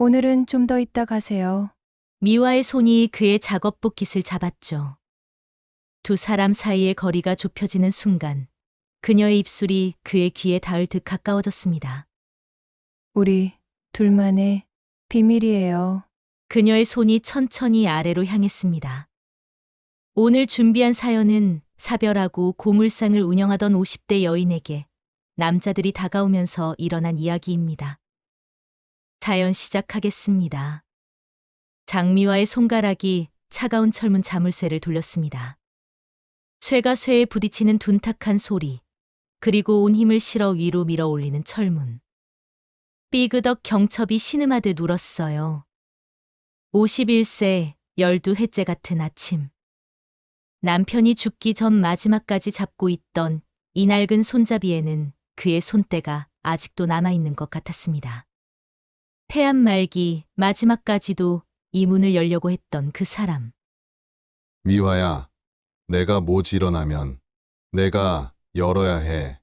오늘은 좀 더 있다 가세요. 미화의 손이 그의 작업복 깃을 잡았죠. 두 사람 사이의 거리가 좁혀지는 순간 그녀의 입술이 그의 귀에 닿을 듯 가까워졌습니다. 우리 둘만의 비밀이에요. 그녀의 손이 천천히 아래로 향했습니다. 오늘 준비한 사연은 사별하고 고물상을 운영하던 50대 여인에게 남자들이 다가오면서 일어난 이야기입니다. 사연 시작하겠습니다. 장미화의 손가락이 차가운 철문 자물쇠를 돌렸습니다. 쇠가 쇠에 부딪히는 둔탁한 소리, 그리고 온 힘을 실어 위로 밀어 올리는 철문. 삐그덕 경첩이 신음하듯 울었어요. 51세 12회째 같은 아침. 남편이 죽기 전 마지막까지 잡고 있던 이 낡은 손잡이에는 그의 손때가 아직도 남아있는 것 같았습니다. 폐암 말기 마지막까지도 이 문을 열려고 했던 그 사람. 미화야, 내가 모지 일어나면 내가 열어야 해.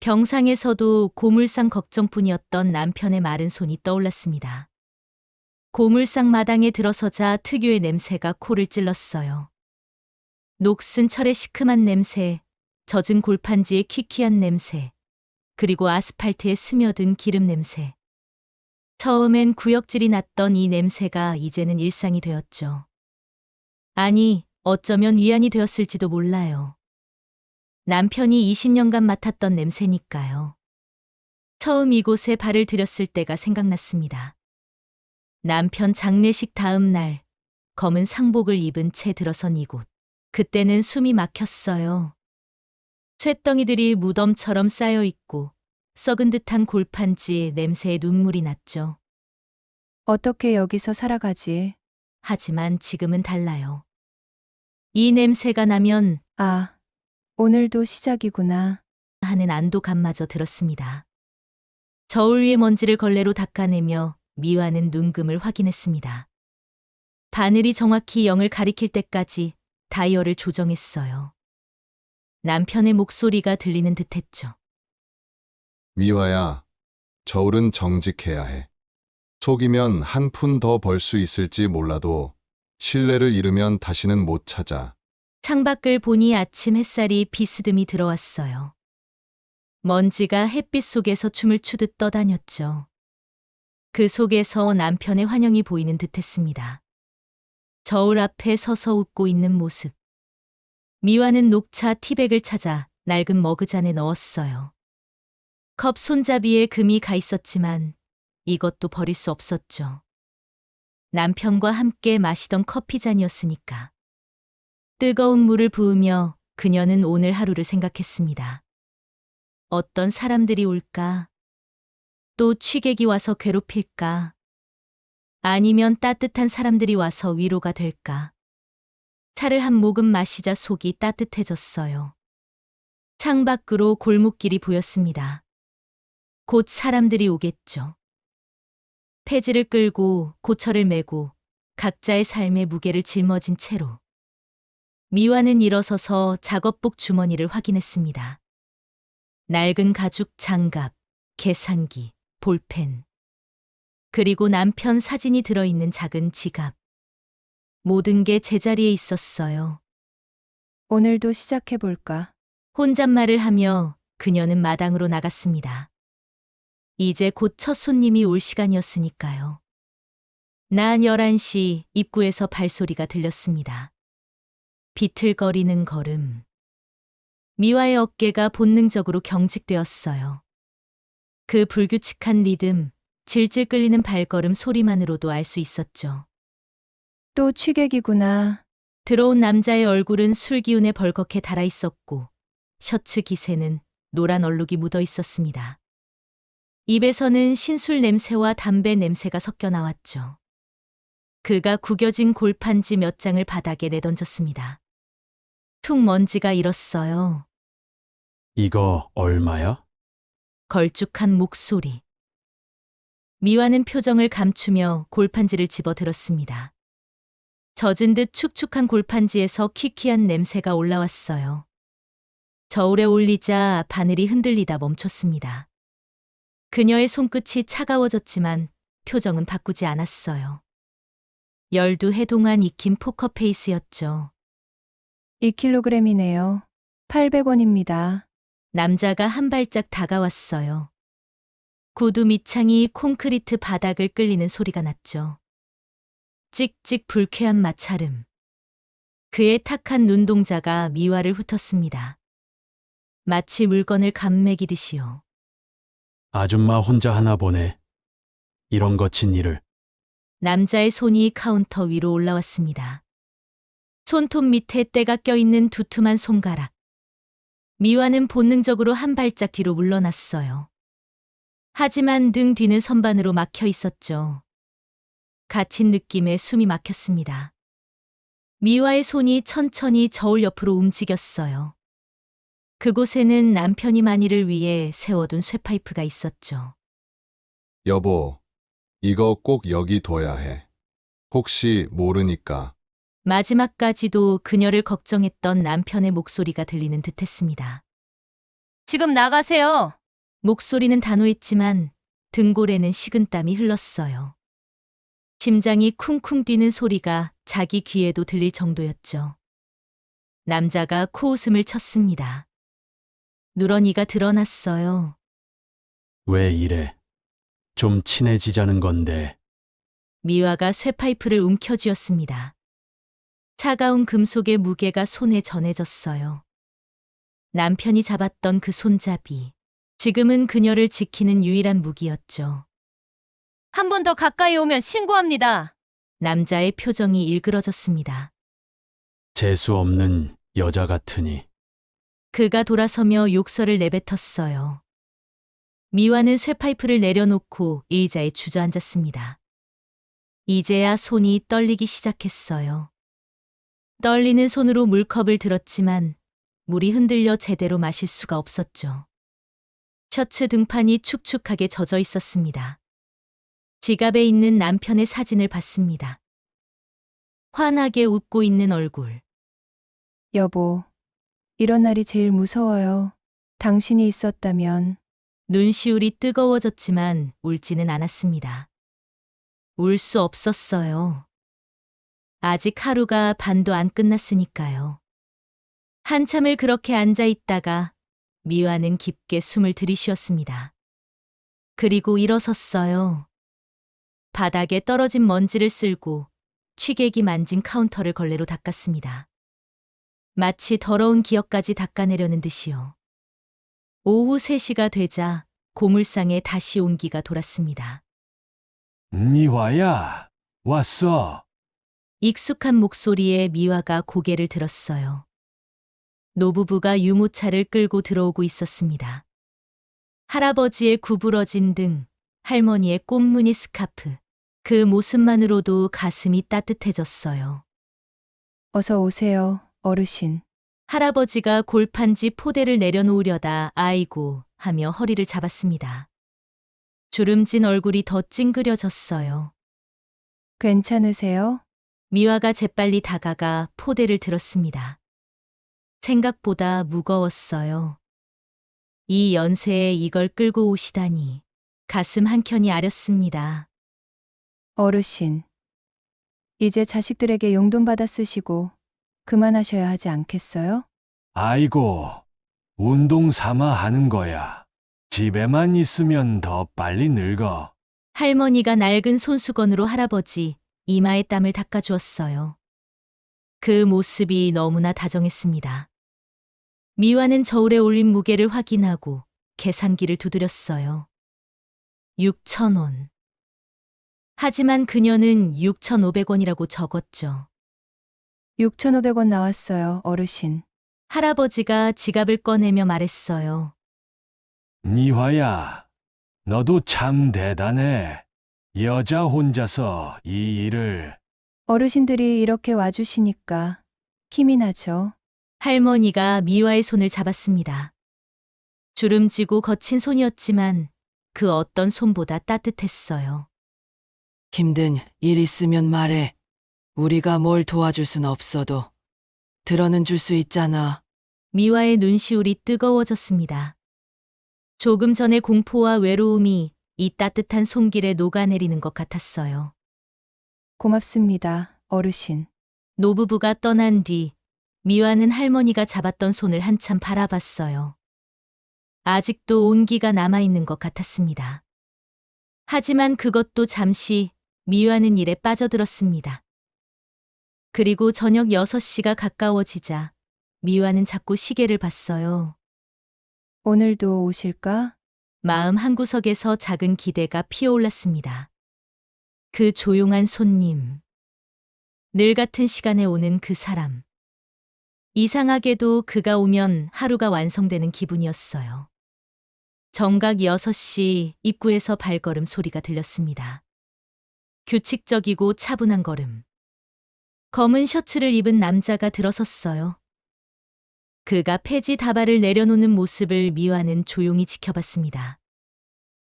병상에서도 고물상 걱정뿐이었던 남편의 마른 손이 떠올랐습니다. 고물상 마당에 들어서자 특유의 냄새가 코를 찔렀어요. 녹슨 철의 시큼한 냄새, 젖은 골판지의 퀴퀴한 냄새, 그리고 아스팔트에 스며든 기름 냄새. 처음엔 구역질이 났던 이 냄새가 이제는 일상이 되었죠. 아니, 어쩌면 위안이 되었을지도 몰라요. 남편이 20년간 맡았던 냄새니까요. 처음 이곳에 발을 들였을 때가 생각났습니다. 남편 장례식 다음 날, 검은 상복을 입은 채 들어선 이곳. 그때는 숨이 막혔어요. 쇳덩이들이 무덤처럼 쌓여 있고 썩은 듯한 골판지 냄새에 눈물이 났죠. 어떻게 여기서 살아가지? 하지만 지금은 달라요. 이 냄새가 나면 아, 오늘도 시작이구나. 하는 안도감마저 들었습니다. 저울 위의 먼지를 걸레로 닦아내며 미화는 눈금을 확인했습니다. 바늘이 정확히 0을 가리킬 때까지 다이얼을 조정했어요. 남편의 목소리가 들리는 듯했죠. 미화야, 저울은 정직해야 해. 속이면 한 푼 더 벌 수 있을지 몰라도 신뢰를 잃으면 다시는 못 찾아. 창밖을 보니 아침 햇살이 비스듬히 들어왔어요. 먼지가 햇빛 속에서 춤을 추듯 떠다녔죠. 그 속에서 남편의 환영이 보이는 듯했습니다. 저울 앞에 서서 웃고 있는 모습. 미화는 녹차 티백을 찾아 낡은 머그잔에 넣었어요. 컵 손잡이에 금이 가 있었지만 이것도 버릴 수 없었죠. 남편과 함께 마시던 커피잔이었으니까. 뜨거운 물을 부으며 그녀는 오늘 하루를 생각했습니다. 어떤 사람들이 올까? 또 취객이 와서 괴롭힐까? 아니면 따뜻한 사람들이 와서 위로가 될까? 차를 한 모금 마시자 속이 따뜻해졌어요. 창밖으로 골목길이 보였습니다. 곧 사람들이 오겠죠. 폐지를 끌고 고철을 메고 각자의 삶의 무게를 짊어진 채로. 미화는 일어서서 작업복 주머니를 확인했습니다. 낡은 가죽 장갑, 계산기, 볼펜. 그리고 남편 사진이 들어있는 작은 지갑. 모든 게 제자리에 있었어요. 오늘도 시작해볼까? 혼잣말을 하며 그녀는 마당으로 나갔습니다. 이제 곧 첫 손님이 올 시간이었으니까요. 낮 11시 입구에서 발소리가 들렸습니다. 비틀거리는 걸음. 미화의 어깨가 본능적으로 경직되었어요. 그 불규칙한 리듬, 질질 끌리는 발걸음 소리만으로도 알 수 있었죠. 또 취객이구나. 들어온 남자의 얼굴은 술 기운에 벌겋게 달아 있었고 셔츠 깃에는 노란 얼룩이 묻어 있었습니다. 입에서는 신술 냄새와 담배 냄새가 섞여 나왔죠. 그가 구겨진 골판지 몇 장을 바닥에 내던졌습니다. 툭 먼지가 일었어요. 이거 얼마야? 걸쭉한 목소리. 미화는 표정을 감추며 골판지를 집어들었습니다. 젖은 듯 축축한 골판지에서 키키한 냄새가 올라왔어요. 저울에 올리자 바늘이 흔들리다 멈췄습니다. 그녀의 손끝이 차가워졌지만 표정은 바꾸지 않았어요. 12해 동안 익힌 포커페이스였죠. 2kg이네요. 800원입니다. 남자가 한 발짝 다가왔어요. 구두 밑창이 콘크리트 바닥을 끌리는 소리가 났죠. 찍찍 불쾌한 마찰음. 그의 탁한 눈동자가 미화를 훑었습니다. 마치 물건을 감매기듯이요. 아줌마 혼자 하나 보네. 이런 거친 일을. 남자의 손이 카운터 위로 올라왔습니다. 손톱 밑에 때가 껴있는 두툼한 손가락. 미화는 본능적으로 한 발짝 뒤로 물러났어요. 하지만 등 뒤는 선반으로 막혀 있었죠. 갇힌 느낌에 숨이 막혔습니다. 미화의 손이 천천히 저울 옆으로 움직였어요. 그곳에는 남편이 만일을 위해 세워둔 쇠파이프가 있었죠. 여보, 이거 꼭 여기 둬야 해. 혹시 모르니까. 마지막까지도 그녀를 걱정했던 남편의 목소리가 들리는 듯했습니다. 지금 나가세요. 목소리는 단호했지만 등골에는 식은땀이 흘렀어요. 심장이 쿵쿵 뛰는 소리가 자기 귀에도 들릴 정도였죠. 남자가 코웃음을 쳤습니다. 누런이가 드러났어요. 왜 이래? 좀 친해지자는 건데. 미화가 쇠파이프를 움켜쥐었습니다. 차가운 금속의 무게가 손에 전해졌어요. 남편이 잡았던 그 손잡이. 지금은 그녀를 지키는 유일한 무기였죠. 한 번 더 가까이 오면 신고합니다. 남자의 표정이 일그러졌습니다. 재수 없는 여자 같으니. 그가 돌아서며 욕설을 내뱉었어요. 미화는 쇠파이프를 내려놓고 의자에 주저앉았습니다. 이제야 손이 떨리기 시작했어요. 떨리는 손으로 물컵을 들었지만 물이 흔들려 제대로 마실 수가 없었죠. 셔츠 등판이 축축하게 젖어 있었습니다. 지갑에 있는 남편의 사진을 봤습니다. 환하게 웃고 있는 얼굴. 여보, 이런 날이 제일 무서워요. 당신이 있었다면. 눈시울이 뜨거워졌지만 울지는 않았습니다. 울 수 없었어요. 아직 하루가 반도 안 끝났으니까요. 한참을 그렇게 앉아 있다가 미화는 깊게 숨을 들이쉬었습니다. 그리고 일어섰어요. 바닥에 떨어진 먼지를 쓸고 취객이 만진 카운터를 걸레로 닦았습니다. 마치 더러운 기억까지 닦아내려는 듯이요. 오후 3시가 되자 고물상에 다시 온기가 돌았습니다. 미화야, 왔어. 익숙한 목소리에 미화가 고개를 들었어요. 노부부가 유모차를 끌고 들어오고 있었습니다. 할아버지의 구부러진 등, 할머니의 꽃무늬 스카프. 그 모습만으로도 가슴이 따뜻해졌어요. 어서 오세요, 어르신. 할아버지가 골판지 포대를 내려놓으려다 아이고 하며 허리를 잡았습니다. 주름진 얼굴이 더 찡그려졌어요. 괜찮으세요? 미화가 재빨리 다가가 포대를 들었습니다. 생각보다 무거웠어요. 이 연세에 이걸 끌고 오시다니 가슴 한켠이 아렸습니다. 어르신. 이제 자식들에게 용돈 받아 쓰시고 그만하셔야 하지 않겠어요? 아이고, 운동 삼아 하는 거야. 집에만 있으면 더 빨리 늙어. 할머니가 낡은 손수건으로 할아버지 이마에 땀을 닦아주었어요. 그 모습이 너무나 다정했습니다. 미화는 저울에 올린 무게를 확인하고 계산기를 두드렸어요. 6,000원. 하지만 그녀는 6,500원이라고 적었죠. 6,500원 나왔어요, 어르신. 할아버지가 지갑을 꺼내며 말했어요. 미화야, 너도 참 대단해. 여자 혼자서 이 일을. 어르신들이 이렇게 와주시니까 힘이 나죠. 할머니가 미화의 손을 잡았습니다. 주름지고 거친 손이었지만 그 어떤 손보다 따뜻했어요. 힘든 일 있으면 말해. 우리가 뭘 도와줄 순 없어도 들어는 줄 수 있잖아. 미화의 눈시울이 뜨거워졌습니다. 조금 전의 공포와 외로움이 이 따뜻한 손길에 녹아내리는 것 같았어요. 고맙습니다, 어르신. 노부부가 떠난 뒤 미화는 할머니가 잡았던 손을 한참 바라봤어요. 아직도 온기가 남아있는 것 같았습니다. 하지만 그것도 잠시 미화는 일에 빠져들었습니다. 그리고 저녁 6시가 가까워지자 미화는 자꾸 시계를 봤어요. 오늘도 오실까? 마음 한구석에서 작은 기대가 피어올랐습니다. 그 조용한 손님. 늘 같은 시간에 오는 그 사람. 이상하게도 그가 오면 하루가 완성되는 기분이었어요. 정각 6시 입구에서 발걸음 소리가 들렸습니다. 규칙적이고 차분한 걸음. 검은 셔츠를 입은 남자가 들어섰어요. 그가 폐지 다발을 내려놓는 모습을 미화는 조용히 지켜봤습니다.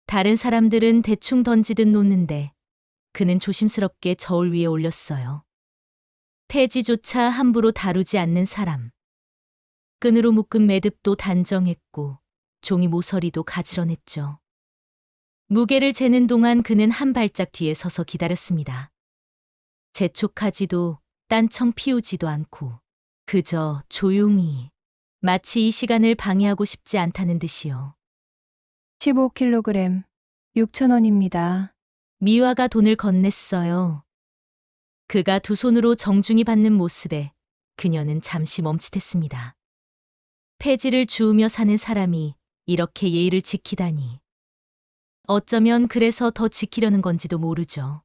다른 사람들은 대충 던지듯 놓는데 그는 조심스럽게 저울 위에 올렸어요. 폐지조차 함부로 다루지 않는 사람. 끈으로 묶은 매듭도 단정했고 종이 모서리도 가지런했죠. 무게를 재는 동안 그는 한 발짝 뒤에 서서 기다렸습니다. 재촉하지도 딴청 피우지도 않고 그저 조용히 마치 이 시간을 방해하고 싶지 않다는 듯이요. 15kg 6,000원입니다. 미화가 돈을 건넸어요. 그가 두 손으로 정중히 받는 모습에 그녀는 잠시 멈칫했습니다. 폐지를 주우며 사는 사람이 이렇게 예의를 지키다니. 어쩌면 그래서 더 지키려는 건지도 모르죠.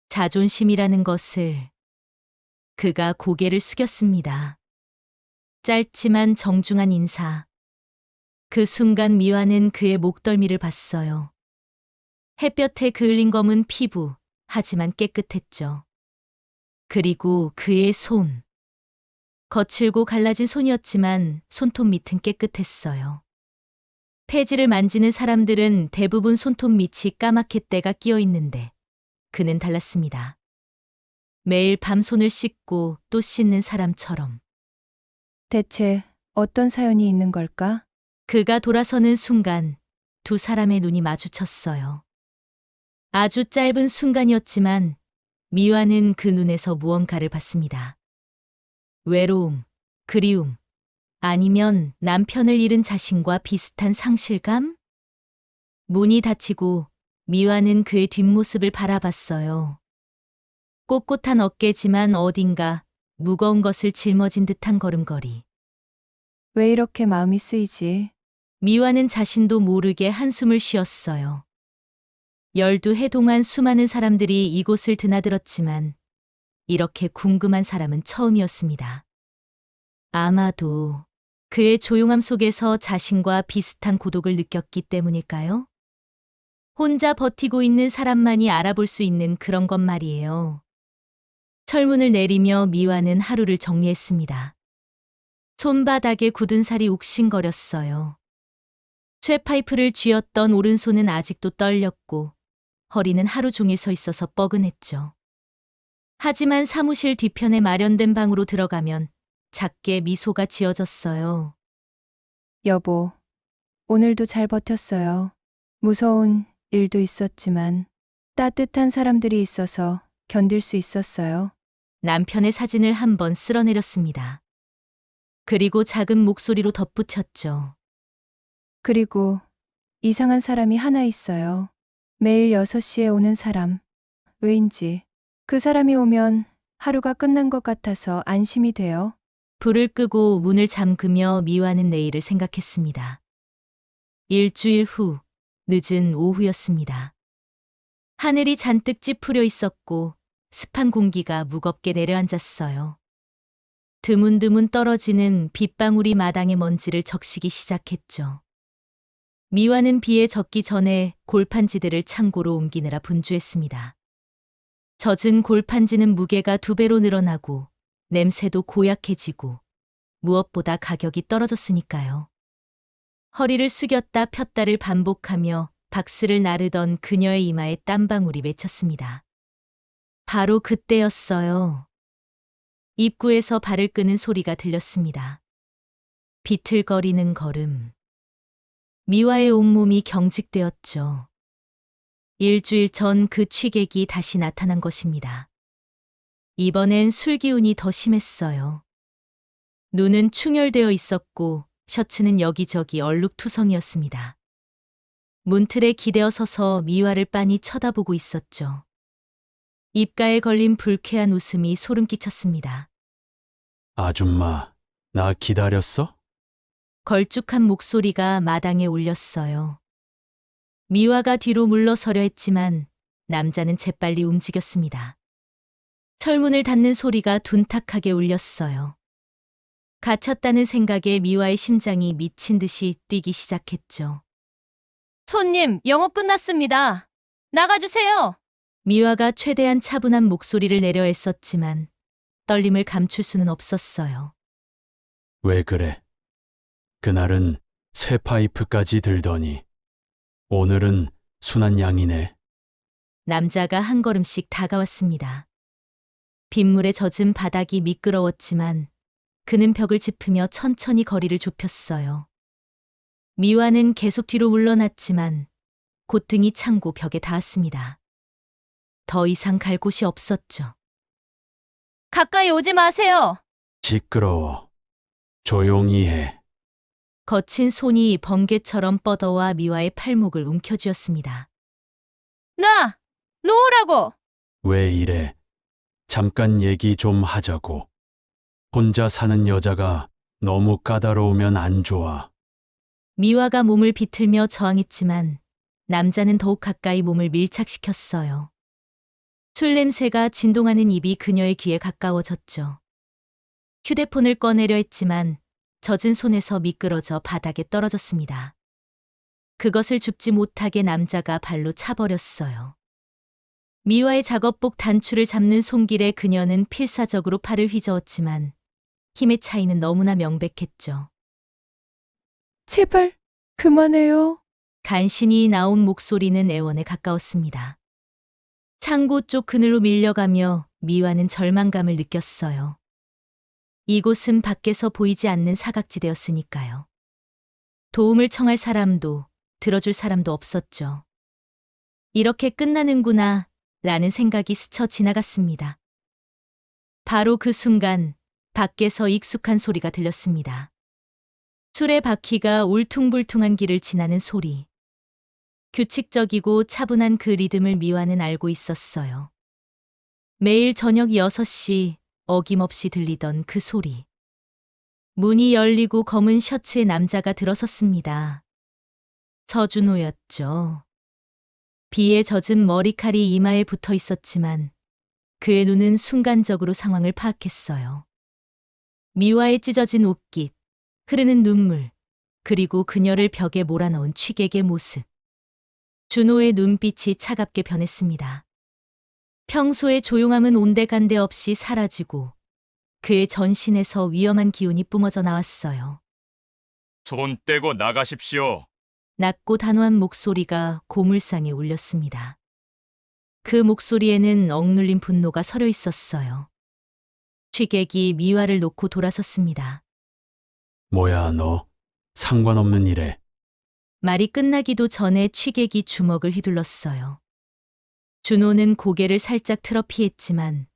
자존심이라는 것을. 그가 고개를 숙였습니다. 짧지만 정중한 인사. 그 순간 미화는 그의 목덜미를 봤어요. 햇볕에 그을린 검은 피부, 하지만 깨끗했죠. 그리고 그의 손. 거칠고 갈라진 손이었지만 손톱 밑은 깨끗했어요. 폐지를 만지는 사람들은 대부분 손톱 밑이 까맣게 때가 끼어 있는데 그는 달랐습니다. 매일 밤 손을 씻고 또 씻는 사람처럼. 대체 어떤 사연이 있는 걸까? 그가 돌아서는 순간 두 사람의 눈이 마주쳤어요. 아주 짧은 순간이었지만 미화는 그 눈에서 무언가를 봤습니다. 외로움, 그리움, 아니면 남편을 잃은 자신과 비슷한 상실감? 문이 닫히고 미화는 그의 뒷모습을 바라봤어요. 꼿꼿한 어깨지만 어딘가 무거운 것을 짊어진 듯한 걸음걸이. 왜 이렇게 마음이 쓰이지? 미화는 자신도 모르게 한숨을 쉬었어요. 12해 동안 수많은 사람들이 이곳을 드나들었지만 이렇게 궁금한 사람은 처음이었습니다. 아마도 그의 조용함 속에서 자신과 비슷한 고독을 느꼈기 때문일까요? 혼자 버티고 있는 사람만이 알아볼 수 있는 그런 것 말이에요. 철문을 내리며 미화는 하루를 정리했습니다. 손바닥에 굳은 살이 욱신거렸어요. 쇠파이프를 쥐었던 오른손은 아직도 떨렸고 허리는 하루 종일 서 있어서 뻐근했죠. 하지만 사무실 뒤편에 마련된 방으로 들어가면 작게 미소가 지어졌어요. 여보, 오늘도 잘 버텼어요. 무서운 일도 있었지만 따뜻한 사람들이 있어서 견딜 수 있었어요. 남편의 사진을 한번 쓸어내렸습니다. 그리고 작은 목소리로 덧붙였죠. 그리고 이상한 사람이 하나 있어요. 매일 6시에 오는 사람. 왜인지 그 사람이 오면 하루가 끝난 것 같아서 안심이 돼요. 불을 끄고 문을 잠그며 미화는 내일을 생각했습니다. 일주일 후 늦은 오후였습니다. 하늘이 잔뜩 찌푸려 있었고 습한 공기가 무겁게 내려앉았어요. 드문드문 떨어지는 빗방울이 마당의 먼지를 적시기 시작했죠. 미화는 비에 젖기 전에 골판지들을 창고로 옮기느라 분주했습니다. 젖은 골판지는 무게가 2배로 늘어나고 냄새도 고약해지고 무엇보다 가격이 떨어졌으니까요. 허리를 숙였다 폈다를 반복하며 박스를 나르던 그녀의 이마에 땀방울이 맺혔습니다. 바로 그때였어요. 입구에서 발을 끄는 소리가 들렸습니다. 비틀거리는 걸음. 미화의 온몸이 경직되었죠. 일주일 전 그 취객이 다시 나타난 것입니다. 이번엔 술 기운이 더 심했어요. 눈은 충혈되어 있었고 셔츠는 여기저기 얼룩투성이었습니다. 문틀에 기대어 서서 미화를 빤히 쳐다보고 있었죠. 입가에 걸린 불쾌한 웃음이 소름 끼쳤습니다. 아줌마, 나 기다렸어? 걸쭉한 목소리가 마당에 울렸어요. 미화가 뒤로 물러서려 했지만 남자는 재빨리 움직였습니다. 철문을 닫는 소리가 둔탁하게 울렸어요. 갇혔다는 생각에 미화의 심장이 미친 듯이 뛰기 시작했죠. 손님, 영업 끝났습니다. 나가주세요. 미화가 최대한 차분한 목소리를 내려 애썼지만 떨림을 감출 수는 없었어요. 왜 그래? 그날은 새 파이프까지 들더니 오늘은 순한 양이네. 남자가 한 걸음씩 다가왔습니다. 빗물에 젖은 바닥이 미끄러웠지만 그는 벽을 짚으며 천천히 거리를 좁혔어요. 미화는 계속 뒤로 물러났지만 곧 등이 찬고 벽에 닿았습니다. 더 이상 갈 곳이 없었죠. 가까이 오지 마세요. 시끄러워. 조용히 해. 거친 손이 번개처럼 뻗어와 미화의 팔목을 움켜쥐었습니다. 놓으라고. 왜 이래? 잠깐 얘기 좀 하자고. 혼자 사는 여자가 너무 까다로우면 안 좋아. 미화가 몸을 비틀며 저항했지만 남자는 더욱 가까이 몸을 밀착시켰어요. 술 냄새가 진동하는 입이 그녀의 귀에 가까워졌죠. 휴대폰을 꺼내려 했지만 젖은 손에서 미끄러져 바닥에 떨어졌습니다. 그것을 줍지 못하게 남자가 발로 차버렸어요. 미화의 작업복 단추를 잡는 손길에 그녀는 필사적으로 팔을 휘저었지만 힘의 차이는 너무나 명백했죠. 제발 그만해요. 간신히 나온 목소리는 애원에 가까웠습니다. 창고 쪽 그늘로 밀려가며 미화는 절망감을 느꼈어요. 이곳은 밖에서 보이지 않는 사각지대였으니까요. 도움을 청할 사람도 들어줄 사람도 없었죠. 이렇게 끝나는구나 라는 생각이 스쳐 지나갔습니다. 바로 그 순간 밖에서 익숙한 소리가 들렸습니다. 술의 바퀴가 울퉁불퉁한 길을 지나는 소리. 규칙적이고 차분한 그 리듬을 미화는 알고 있었어요. 매일 저녁 6시 어김없이 들리던 그 소리. 문이 열리고 검은 셔츠의 남자가 들어섰습니다. 서준호였죠. 비에 젖은 머리칼이 이마에 붙어 있었지만 그의 눈은 순간적으로 상황을 파악했어요. 미화의 찢어진 옷깃, 흐르는 눈물, 그리고 그녀를 벽에 몰아넣은 취객의 모습. 준호의 눈빛이 차갑게 변했습니다. 평소의 조용함은 온데간데 없이 사라지고 그의 전신에서 위험한 기운이 뿜어져 나왔어요. 손 떼고 나가십시오. 낮고 단호한 목소리가 고물상에 울렸습니다. 그 목소리에는 억눌린 분노가 서려 있었어요. 취객이 미화를 놓고 돌아섰습니다. 뭐야, 너. 상관없는 일에. 말이 끝나기도 전에 취객이 주먹을 휘둘렀어요. 준호는 고개를 살짝 틀어 피했지만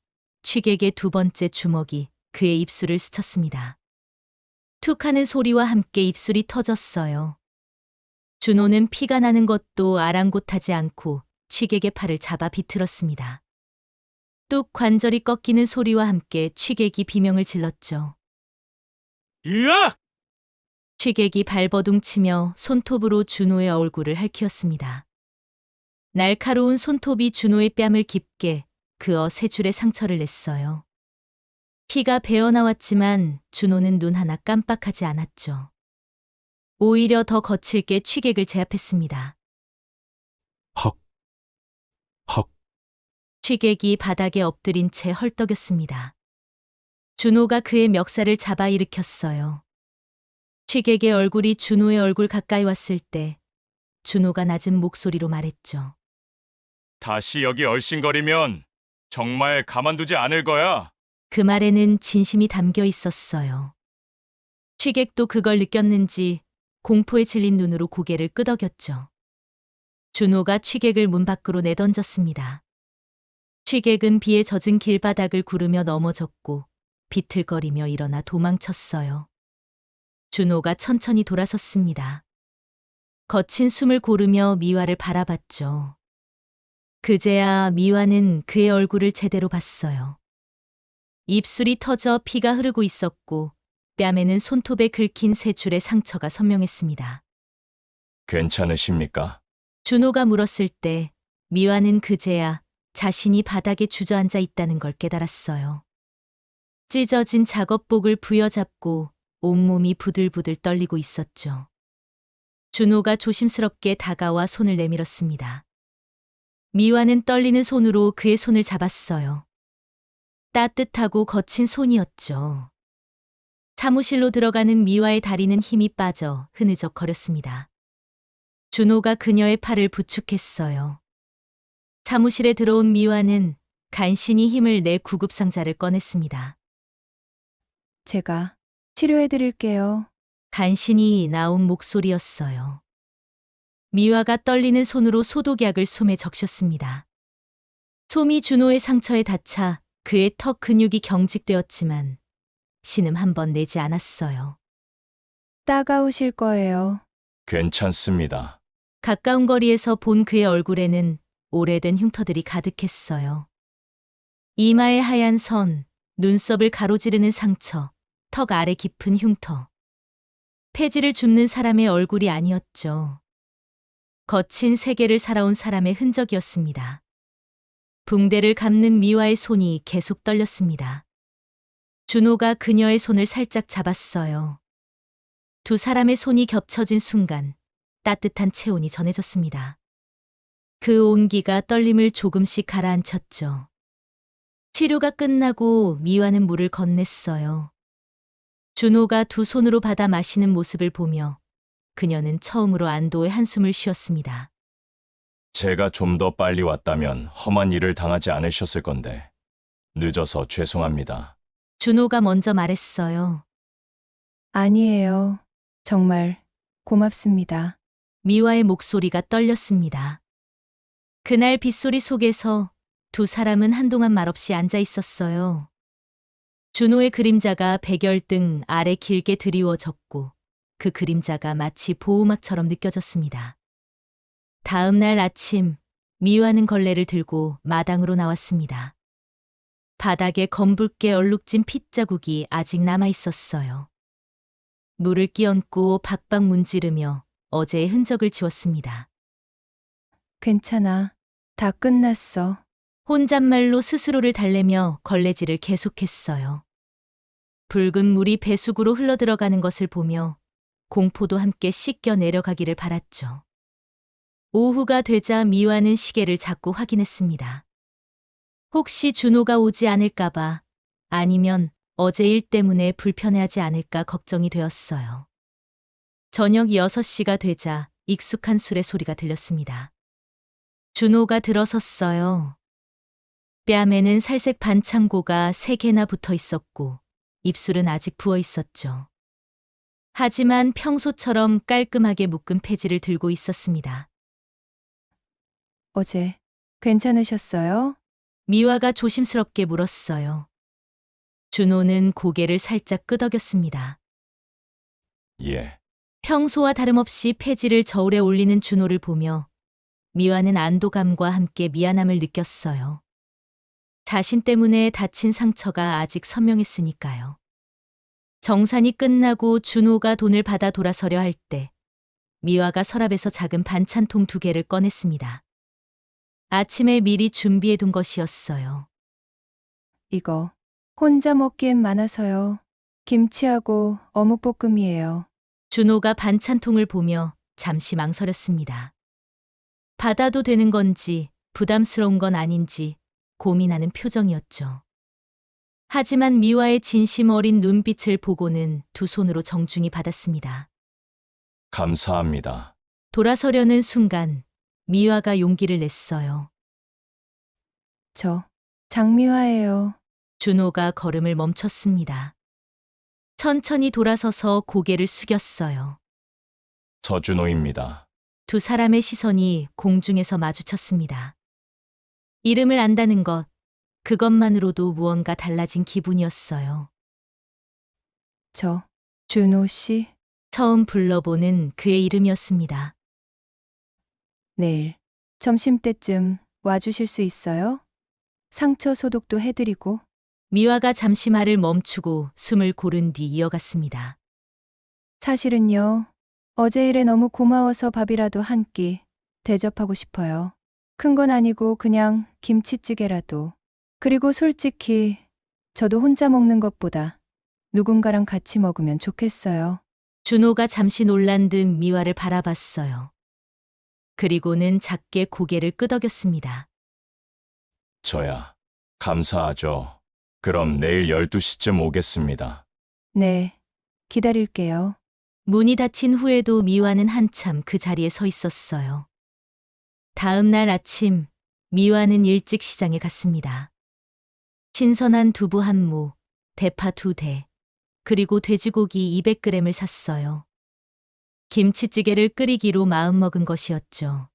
취객의 두 번째 주먹이 그의 입술을 스쳤습니다. 툭 하는 소리와 함께 입술이 터졌어요. 준호는 피가 나는 것도 아랑곳하지 않고 취객의 팔을 잡아 비틀었습니다. 뚝 관절이 꺾이는 소리와 함께 취객이 비명을 질렀죠. 이야! 취객이 발버둥치며 손톱으로 준호의 얼굴을 핥히었습니다. 날카로운 손톱이 준호의 뺨을 깊게 그어 세 줄의 상처를 냈어요. 피가 배어나왔지만 준호는 눈 하나 깜빡하지 않았죠. 오히려 더 거칠게 취객을 제압했습니다. 헉. 헉. 취객이 바닥에 엎드린 채 헐떡였습니다. 준호가 그의 멱살을 잡아 일으켰어요. 취객의 얼굴이 준호의 얼굴 가까이 왔을 때 준호가 낮은 목소리로 말했죠. 다시 여기 얼씬거리면 정말 가만두지 않을 거야. 그 말에는 진심이 담겨 있었어요. 취객도 그걸 느꼈는지 공포에 질린 눈으로 고개를 끄덕였죠. 준호가 취객을 문 밖으로 내던졌습니다. 취객은 비에 젖은 길바닥을 구르며 넘어졌고 비틀거리며 일어나 도망쳤어요. 준호가 천천히 돌아섰습니다. 거친 숨을 고르며 미화를 바라봤죠. 그제야 미화는 그의 얼굴을 제대로 봤어요. 입술이 터져 피가 흐르고 있었고 뺨에는 손톱에 긁힌 세 줄의 상처가 선명했습니다. 괜찮으십니까? 준호가 물었을 때 미화는 그제야 자신이 바닥에 주저앉아 있다는 걸 깨달았어요. 찢어진 작업복을 부여잡고 온몸이 부들부들 떨리고 있었죠. 준호가 조심스럽게 다가와 손을 내밀었습니다. 미화는 떨리는 손으로 그의 손을 잡았어요. 따뜻하고 거친 손이었죠. 사무실로 들어가는 미화의 다리는 힘이 빠져 흐느적거렸습니다. 준호가 그녀의 팔을 부축했어요. 사무실에 들어온 미화는 간신히 힘을 내 구급상자를 꺼냈습니다. 제가 치료해 드릴게요. 간신히 나온 목소리였어요. 미화가 떨리는 손으로 소독약을 솜에 적셨습니다. 솜이 준호의 상처에 닿자 그의 턱 근육이 경직되었지만 신음 한 번 내지 않았어요. 따가우실 거예요. 괜찮습니다. 가까운 거리에서 본 그의 얼굴에는 오래된 흉터들이 가득했어요. 이마의 하얀 선, 눈썹을 가로지르는 상처, 턱 아래 깊은 흉터. 폐지를 줍는 사람의 얼굴이 아니었죠. 거친 세계를 살아온 사람의 흔적이었습니다. 붕대를 감는 미화의 손이 계속 떨렸습니다. 준호가 그녀의 손을 살짝 잡았어요. 두 사람의 손이 겹쳐진 순간 따뜻한 체온이 전해졌습니다. 그 온기가 떨림을 조금씩 가라앉혔죠. 치료가 끝나고 미화는 물을 건넸어요. 준호가 두 손으로 받아 마시는 모습을 보며 그녀는 처음으로 안도의 한숨을 쉬었습니다. 제가 좀 더 빨리 왔다면 험한 일을 당하지 않으셨을 건데 늦어서 죄송합니다. 준호가 먼저 말했어요. 아니에요. 정말 고맙습니다. 미화의 목소리가 떨렸습니다. 그날 빗소리 속에서 두 사람은 한동안 말없이 앉아 있었어요. 준호의 그림자가 백열등 아래 길게 드리워졌고 그 그림자가 마치 보호막처럼 느껴졌습니다. 다음 날 아침 미화는 걸레를 들고 마당으로 나왔습니다. 바닥에 검붉게 얼룩진 핏자국이 아직 남아 있었어요. 물을 끼얹고 박박 문지르며 어제의 흔적을 지웠습니다. 괜찮아. 다 끝났어. 혼잣말로 스스로를 달래며 걸레질을 계속했어요. 붉은 물이 배수구로 흘러들어가는 것을 보며 공포도 함께 씻겨 내려가기를 바랐죠. 오후가 되자 미화는 시계를 자꾸 확인했습니다. 혹시 준호가 오지 않을까봐 아니면 어제 일 때문에 불편해하지 않을까 걱정이 되었어요. 저녁 6시가 되자 익숙한 술의 소리가 들렸습니다. 준호가 들어섰어요. 뺨에는 살색 반창고가 3개나 붙어 있었고 입술은 아직 부어 있었죠. 하지만 평소처럼 깔끔하게 묶은 폐지를 들고 있었습니다. 어제 괜찮으셨어요? 미화가 조심스럽게 물었어요. 준호는 고개를 살짝 끄덕였습니다. 예, 평소와 다름없이 폐지를 저울에 올리는 준호를 보며 미화는 안도감과 함께 미안함을 느꼈어요. 자신 때문에 다친 상처가 아직 선명했으니까요. 정산이 끝나고 준호가 돈을 받아 돌아서려 할 때 미화가 서랍에서 작은 반찬통 2개를 꺼냈습니다. 아침에 미리 준비해둔 것이었어요. 이거 혼자 먹기엔 많아서요. 김치하고 어묵볶음이에요. 준호가 반찬통을 보며 잠시 망설였습니다. 받아도 되는 건지 부담스러운 건 아닌지 고민하는 표정이었죠. 하지만 미화의 진심 어린 눈빛을 보고는 두 손으로 정중히 받았습니다. 감사합니다. 돌아서려는 순간 미화가 용기를 냈어요. 저 장미화예요. 준호가 걸음을 멈췄습니다. 천천히 돌아서서 고개를 숙였어요. 서준호입니다. 두 사람의 시선이 공중에서 마주쳤습니다. 이름을 안다는 것, 그것만으로도 무언가 달라진 기분이었어요. 저, 준호 씨, 처음 불러보는 그의 이름이었습니다. 내일 점심때쯤 와주실 수 있어요? 상처 소독도 해드리고. 미화가 잠시 말을 멈추고 숨을 고른 뒤 이어갔습니다. 사실은요, 어제 일에 너무 고마워서 밥이라도 한 끼 대접하고 싶어요. 큰 건 아니고 그냥 김치찌개라도. 그리고 솔직히 저도 혼자 먹는 것보다 누군가랑 같이 먹으면 좋겠어요. 준호가 잠시 놀란 듯 미화를 바라봤어요. 그리고는 작게 고개를 끄덕였습니다. 저야. 감사하죠. 그럼 내일 12시쯤 오겠습니다. 네, 기다릴게요. 문이 닫힌 후에도 미화는 한참 그 자리에 서 있었어요. 다음 날 아침, 미화는 일찍 시장에 갔습니다. 신선한 두부 한 모, 대파 2대, 그리고 돼지고기 200g을 샀어요. 김치찌개를 끓이기로 마음먹은 것이었죠.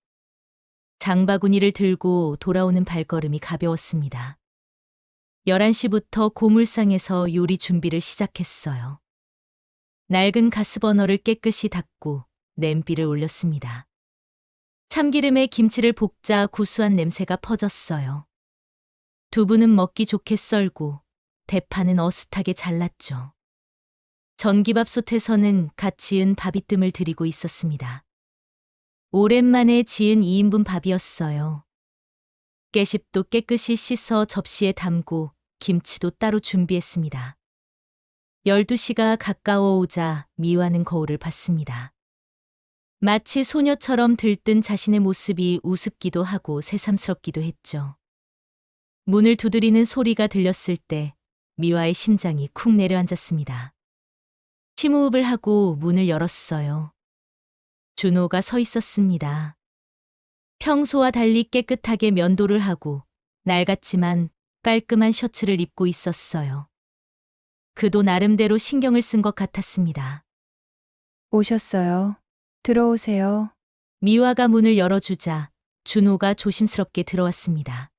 장바구니를 들고 돌아오는 발걸음이 가벼웠습니다. 11시부터 고물상에서 요리 준비를 시작했어요. 낡은 가스버너를 깨끗이 닦고 냄비를 올렸습니다. 참기름에 김치를 볶자 구수한 냄새가 퍼졌어요. 두부는 먹기 좋게 썰고 대파는 어슷하게 잘랐죠. 전기밥솥에서는 갓 지은 밥이뜸을 들이고 있었습니다. 오랜만에 지은 2인분 밥이었어요. 깨십도 깨끗이 씻어 접시에 담고 김치도 따로 준비했습니다. 12시가 가까워 오자 미화는 거울을 봤습니다. 마치 소녀처럼 들뜬 자신의 모습이 우습기도 하고 새삼스럽기도 했죠. 문을 두드리는 소리가 들렸을 때 미화의 심장이 쿵 내려앉았습니다. 심호흡을 하고 문을 열었어요. 준호가 서 있었습니다. 평소와 달리 깨끗하게 면도를 하고 낡았지만 깔끔한 셔츠를 입고 있었어요. 그도 나름대로 신경을 쓴 것 같았습니다. 오셨어요. 들어오세요. 미화가 문을 열어주자 준호가 조심스럽게 들어왔습니다.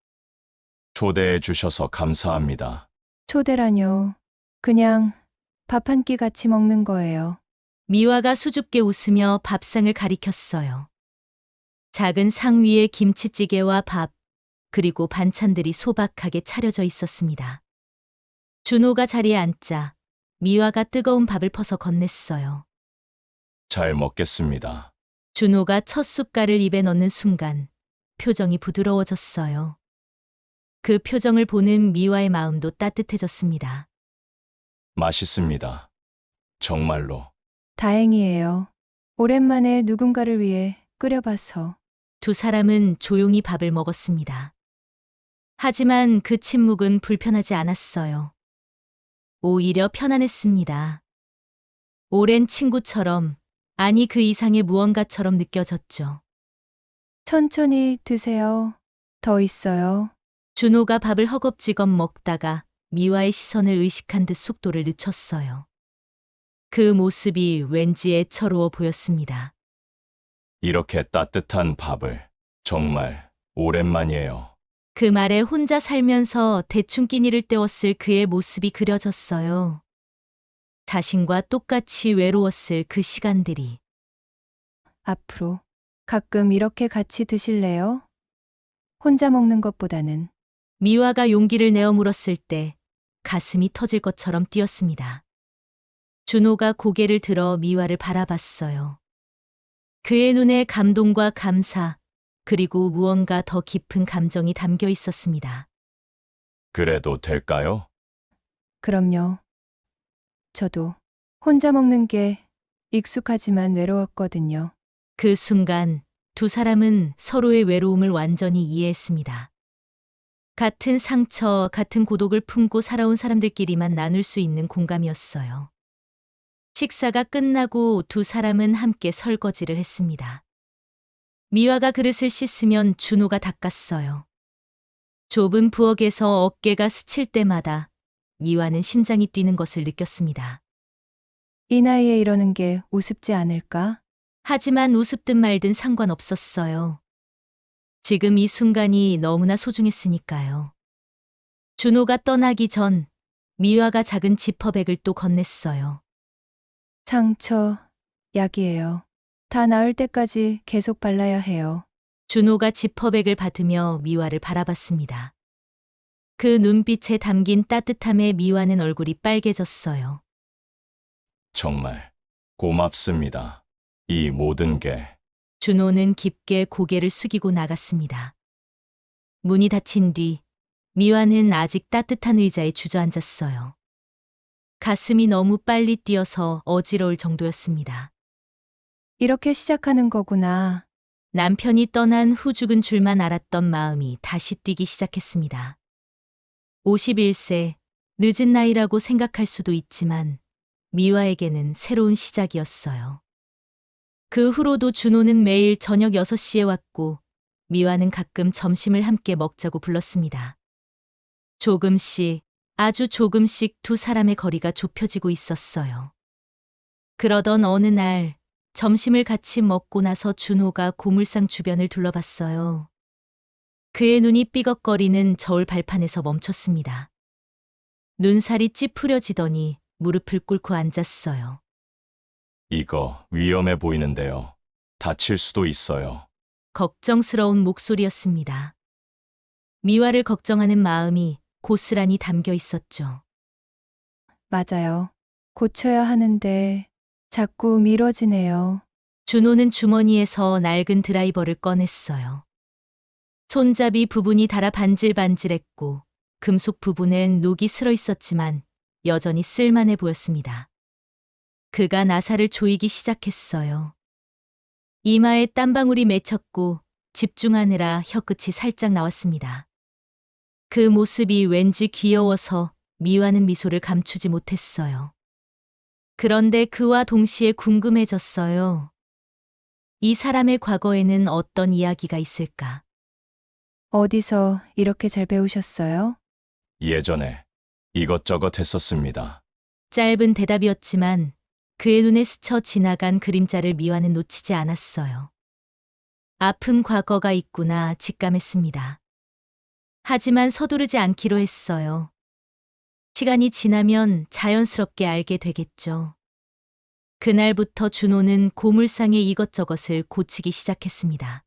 초대해 주셔서 감사합니다. 초대라뇨. 그냥 밥 한 끼 같이 먹는 거예요. 미화가 수줍게 웃으며 밥상을 가리켰어요. 작은 상 위에 김치찌개와 밥, 그리고 반찬들이 소박하게 차려져 있었습니다. 준호가 자리에 앉자 미화가 뜨거운 밥을 퍼서 건넸어요. 잘 먹겠습니다. 준호가 첫 숟갈을 입에 넣는 순간 표정이 부드러워졌어요. 그 표정을 보는 미화의 마음도 따뜻해졌습니다. 맛있습니다. 정말로. 다행이에요. 오랜만에 누군가를 위해 끓여봐서. 두 사람은 조용히 밥을 먹었습니다. 하지만 그 침묵은 불편하지 않았어요. 오히려 편안했습니다. 오랜 친구처럼, 아니 그 이상의 무언가처럼 느껴졌죠. 천천히 드세요. 더 있어요. 준호가 밥을 허겁지겁 먹다가 미화의 시선을 의식한 듯 속도를 늦췄어요. 그 모습이 왠지 애처로워 보였습니다. 이렇게 따뜻한 밥을 정말 오랜만이에요. 그 말에 혼자 살면서 대충 끼니를 때웠을 그의 모습이 그려졌어요. 자신과 똑같이 외로웠을 그 시간들이. 앞으로 가끔 이렇게 같이 드실래요? 혼자 먹는 것보다는. 미화가 용기를 내어 물었을 때 가슴이 터질 것처럼 뛰었습니다. 준호가 고개를 들어 미화를 바라봤어요. 그의 눈에 감동과 감사, 그리고 무언가 더 깊은 감정이 담겨 있었습니다. 그래도 될까요? 그럼요. 저도 혼자 먹는 게 익숙하지만 외로웠거든요. 그 순간 두 사람은 서로의 외로움을 완전히 이해했습니다. 같은 상처, 같은 고독을 품고 살아온 사람들끼리만 나눌 수 있는 공감이었어요. 식사가 끝나고 두 사람은 함께 설거지를 했습니다. 미화가 그릇을 씻으면 준호가 닦았어요. 좁은 부엌에서 어깨가 스칠 때마다 미화는 심장이 뛰는 것을 느꼈습니다. 이 나이에 이러는 게 우습지 않을까? 하지만 우습든 말든 상관없었어요. 지금 이 순간이 너무나 소중했으니까요. 준호가 떠나기 전 미화가 작은 지퍼백을 또 건넸어요. 상처, 약이에요. 다 나을 때까지 계속 발라야 해요. 준호가 지퍼백을 받으며 미화를 바라봤습니다. 그 눈빛에 담긴 따뜻함에 미화는 얼굴이 빨개졌어요. 정말 고맙습니다. 이 모든 게 준호는 깊게 고개를 숙이고 나갔습니다. 문이 닫힌 뒤 미화는 아직 따뜻한 의자에 주저앉았어요. 가슴이 너무 빨리 뛰어서 어지러울 정도였습니다. 이렇게 시작하는 거구나. 남편이 떠난 후 죽은 줄만 알았던 마음이 다시 뛰기 시작했습니다. 51세, 늦은 나이라고 생각할 수도 있지만 미화에게는 새로운 시작이었어요. 그 후로도 준호는 매일 저녁 6시에 왔고 미화는 가끔 점심을 함께 먹자고 불렀습니다. 조금씩, 아주 조금씩 두 사람의 거리가 좁혀지고 있었어요. 그러던 어느 날 점심을 같이 먹고 나서 준호가 고물상 주변을 둘러봤어요. 그의 눈이 삐걱거리는 저울 발판에서 멈췄습니다. 눈살이 찌푸려지더니 무릎을 꿇고 앉았어요. 이거 위험해 보이는데요. 다칠 수도 있어요. 걱정스러운 목소리였습니다. 미화를 걱정하는 마음이 고스란히 담겨 있었죠. 맞아요. 고쳐야 하는데 자꾸 미뤄지네요. 준호는 주머니에서 낡은 드라이버를 꺼냈어요. 손잡이 부분이 닳아 반질반질했고 금속 부분엔 녹이 슬어 있었지만 여전히 쓸만해 보였습니다. 그가 나사를 조이기 시작했어요. 이마에 땀방울이 맺혔고 집중하느라 혀끝이 살짝 나왔습니다. 그 모습이 왠지 귀여워서 미화는 미소를 감추지 못했어요. 그런데 그와 동시에 궁금해졌어요. 이 사람의 과거에는 어떤 이야기가 있을까? 어디서 이렇게 잘 배우셨어요? 예전에 이것저것 했었습니다. 짧은 대답이었지만 그의 눈에 스쳐 지나간 그림자를 미화는 놓치지 않았어요. 아픈 과거가 있구나 직감했습니다. 하지만 서두르지 않기로 했어요. 시간이 지나면 자연스럽게 알게 되겠죠. 그날부터 준호는 고물상의 이것저것을 고치기 시작했습니다.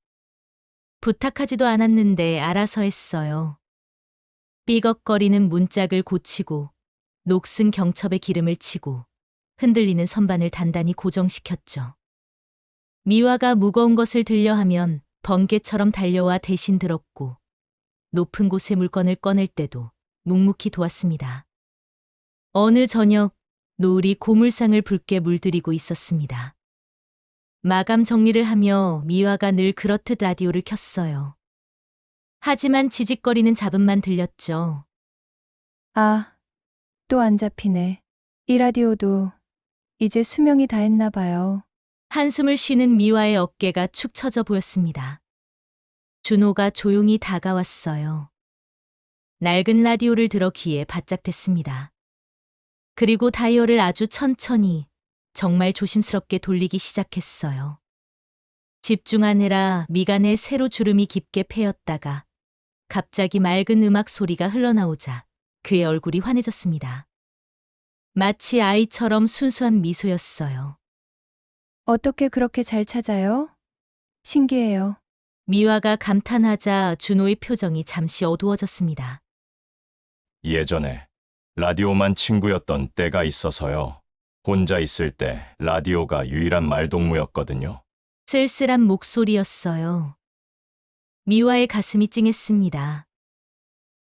부탁하지도 않았는데 알아서 했어요. 삐걱거리는 문짝을 고치고 녹슨 경첩에 기름을 치고 흔들리는 선반을 단단히 고정시켰죠. 미화가 무거운 것을 들려 하면 번개처럼 달려와 대신 들었고 높은 곳에 물건을 꺼낼 때도 묵묵히 도왔습니다. 어느 저녁 노을이 고물상을 붉게 물들이고 있었습니다. 마감 정리를 하며 미화가 늘 그렇듯 라디오를 켰어요. 하지만 지직거리는 잡음만 들렸죠. 아, 또 안 잡히네. 이 라디오도 이제 수명이 다 했나 봐요. 한숨을 쉬는 미화의 어깨가 축 처져 보였습니다. 준호가 조용히 다가왔어요. 낡은 라디오를 들어 귀에 바짝 댔습니다. 그리고 다이얼을 아주 천천히, 정말 조심스럽게 돌리기 시작했어요. 집중하느라 미간에 새로 주름이 깊게 패였다가 갑자기 맑은 음악 소리가 흘러나오자 그의 얼굴이 환해졌습니다. 마치 아이처럼 순수한 미소였어요. 어떻게 그렇게 잘 찾아요? 신기해요. 미화가 감탄하자 준호의 표정이 잠시 어두워졌습니다. 예전에 라디오만 친구였던 때가 있어서요. 혼자 있을 때 라디오가 유일한 말동무였거든요. 쓸쓸한 목소리였어요. 미화의 가슴이 찡했습니다.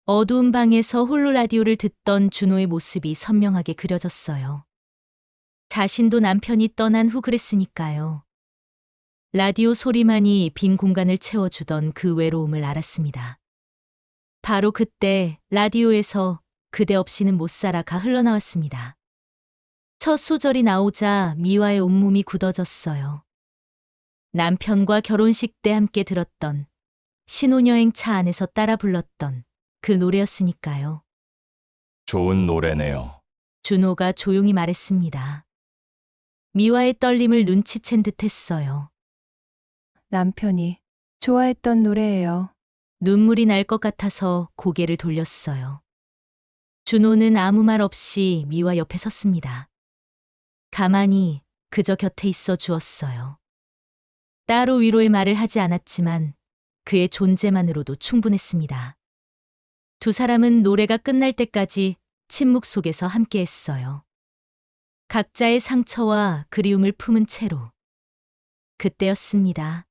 어두운 방에서 홀로 라디오를 듣던 준호의 모습이 선명하게 그려졌어요. 자신도 남편이 떠난 후 그랬으니까요. 라디오 소리만이 빈 공간을 채워주던 그 외로움을 알았습니다. 바로 그때 라디오에서 그대 없이는 못 살아가 흘러나왔습니다. 첫 소절이 나오자 미화의 온몸이 굳어졌어요. 남편과 결혼식 때 함께 들었던 신혼여행 차 안에서 따라 불렀던 그 노래였으니까요. 좋은 노래네요. 준호가 조용히 말했습니다. 미화의 떨림을 눈치챈 듯 했어요. 남편이 좋아했던 노래예요. 눈물이 날 것 같아서 고개를 돌렸어요. 준호는 아무 말 없이 미화 옆에 섰습니다. 가만히 그저 곁에 있어 주었어요. 따로 위로의 말을 하지 않았지만 그의 존재만으로도 충분했습니다. 두 사람은 노래가 끝날 때까지 침묵 속에서 함께했어요. 각자의 상처와 그리움을 품은 채로. 그때였습니다.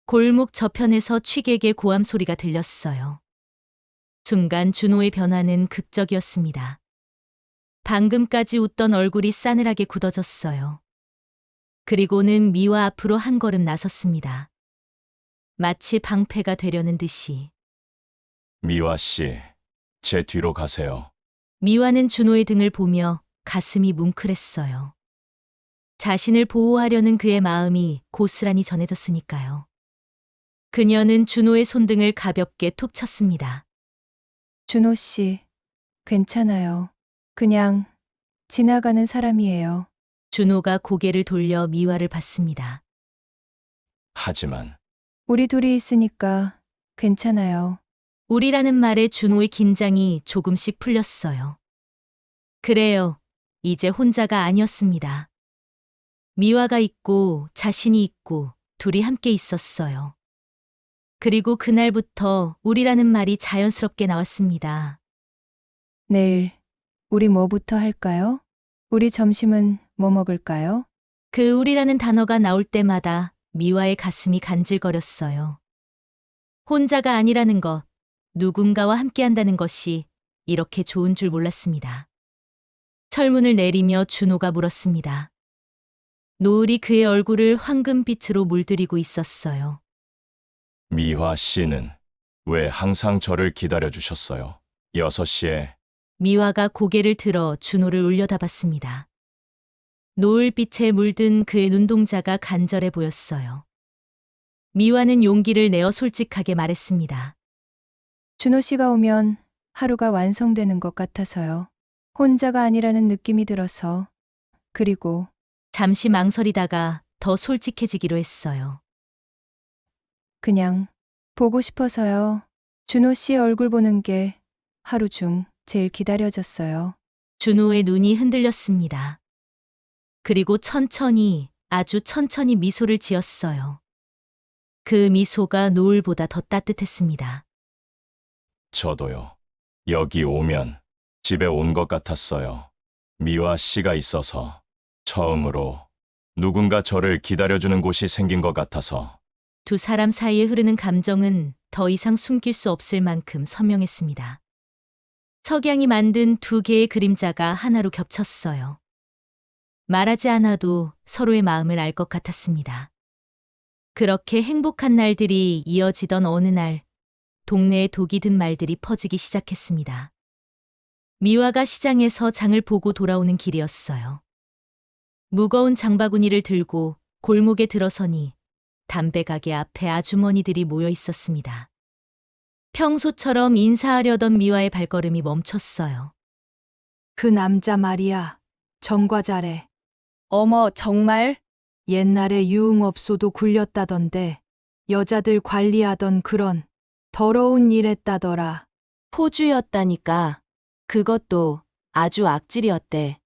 골목 저편에서 취객의 고함 소리가 들렸어요. 순간 준호의 변화는 극적이었습니다. 방금까지 웃던 얼굴이 싸늘하게 굳어졌어요. 그리고는 미화 앞으로 한 걸음 나섰습니다. 마치 방패가 되려는 듯이. 미화 씨, 제 뒤로 가세요. 미화는 준호의 등을 보며 가슴이 뭉클했어요. 자신을 보호하려는 그의 마음이 고스란히 전해졌으니까요. 그녀는 준호의 손등을 가볍게 툭 쳤습니다. 준호 씨, 괜찮아요. 그냥 지나가는 사람이에요. 준호가 고개를 돌려 미화를 봤습니다. 하지만 우리 둘이 있으니까 괜찮아요. 우리라는 말에 준호의 긴장이 조금씩 풀렸어요. 그래요. 이제 혼자가 아니었습니다. 미화가 있고 자신이 있고 둘이 함께 있었어요. 그리고 그날부터 우리라는 말이 자연스럽게 나왔습니다. 내일 우리 뭐부터 할까요? 우리 점심은 뭐 먹을까요? 그 우리라는 단어가 나올 때마다 미화의 가슴이 간질거렸어요. 혼자가 아니라는 것, 누군가와 함께한다는 것이 이렇게 좋은 줄 몰랐습니다. 철문을 내리며 준호가 물었습니다. 노을이 그의 얼굴을 황금빛으로 물들이고 있었어요. 미화 씨는 왜 항상 저를 기다려 주셨어요? 6시에 미화가 고개를 들어 준호를 올려다봤습니다. 노을빛에 물든 그의 눈동자가 간절해 보였어요. 미화는 용기를 내어 솔직하게 말했습니다. 준호 씨가 오면 하루가 완성되는 것 같아서요. 혼자가 아니라는 느낌이 들어서. 그리고 잠시 망설이다가 더 솔직해지기로 했어요. 그냥 보고 싶어서요. 준호 씨 얼굴 보는 게 하루 중 제일 기다려졌어요. 준호의 눈이 흔들렸습니다. 그리고 천천히, 아주 천천히 미소를 지었어요. 그 미소가 노을보다 더 따뜻했습니다. 저도요. 여기 오면 집에 온 것 같았어요. 미화 씨가 있어서 처음으로 누군가 저를 기다려주는 곳이 생긴 것 같아서. 두 사람 사이에 흐르는 감정은 더 이상 숨길 수 없을 만큼 선명했습니다. 석양이 만든 두 개의 그림자가 하나로 겹쳤어요. 말하지 않아도 서로의 마음을 알 것 같았습니다. 그렇게 행복한 날들이 이어지던 어느 날, 동네에 독이 든 말들이 퍼지기 시작했습니다. 미화가 시장에서 장을 보고 돌아오는 길이었어요. 무거운 장바구니를 들고 골목에 들어서니 담배 가게 앞에 아주머니들이 모여 있었습니다. 평소처럼 인사하려던 미화의 발걸음이 멈췄어요. 그 남자 말이야. 정과자래. 어머, 정말? 옛날에 유흥업소도 굴렸다던데 여자들 관리하던 그런 더러운 일 했다더라. 포주였다니까. 그것도 아주 악질이었대.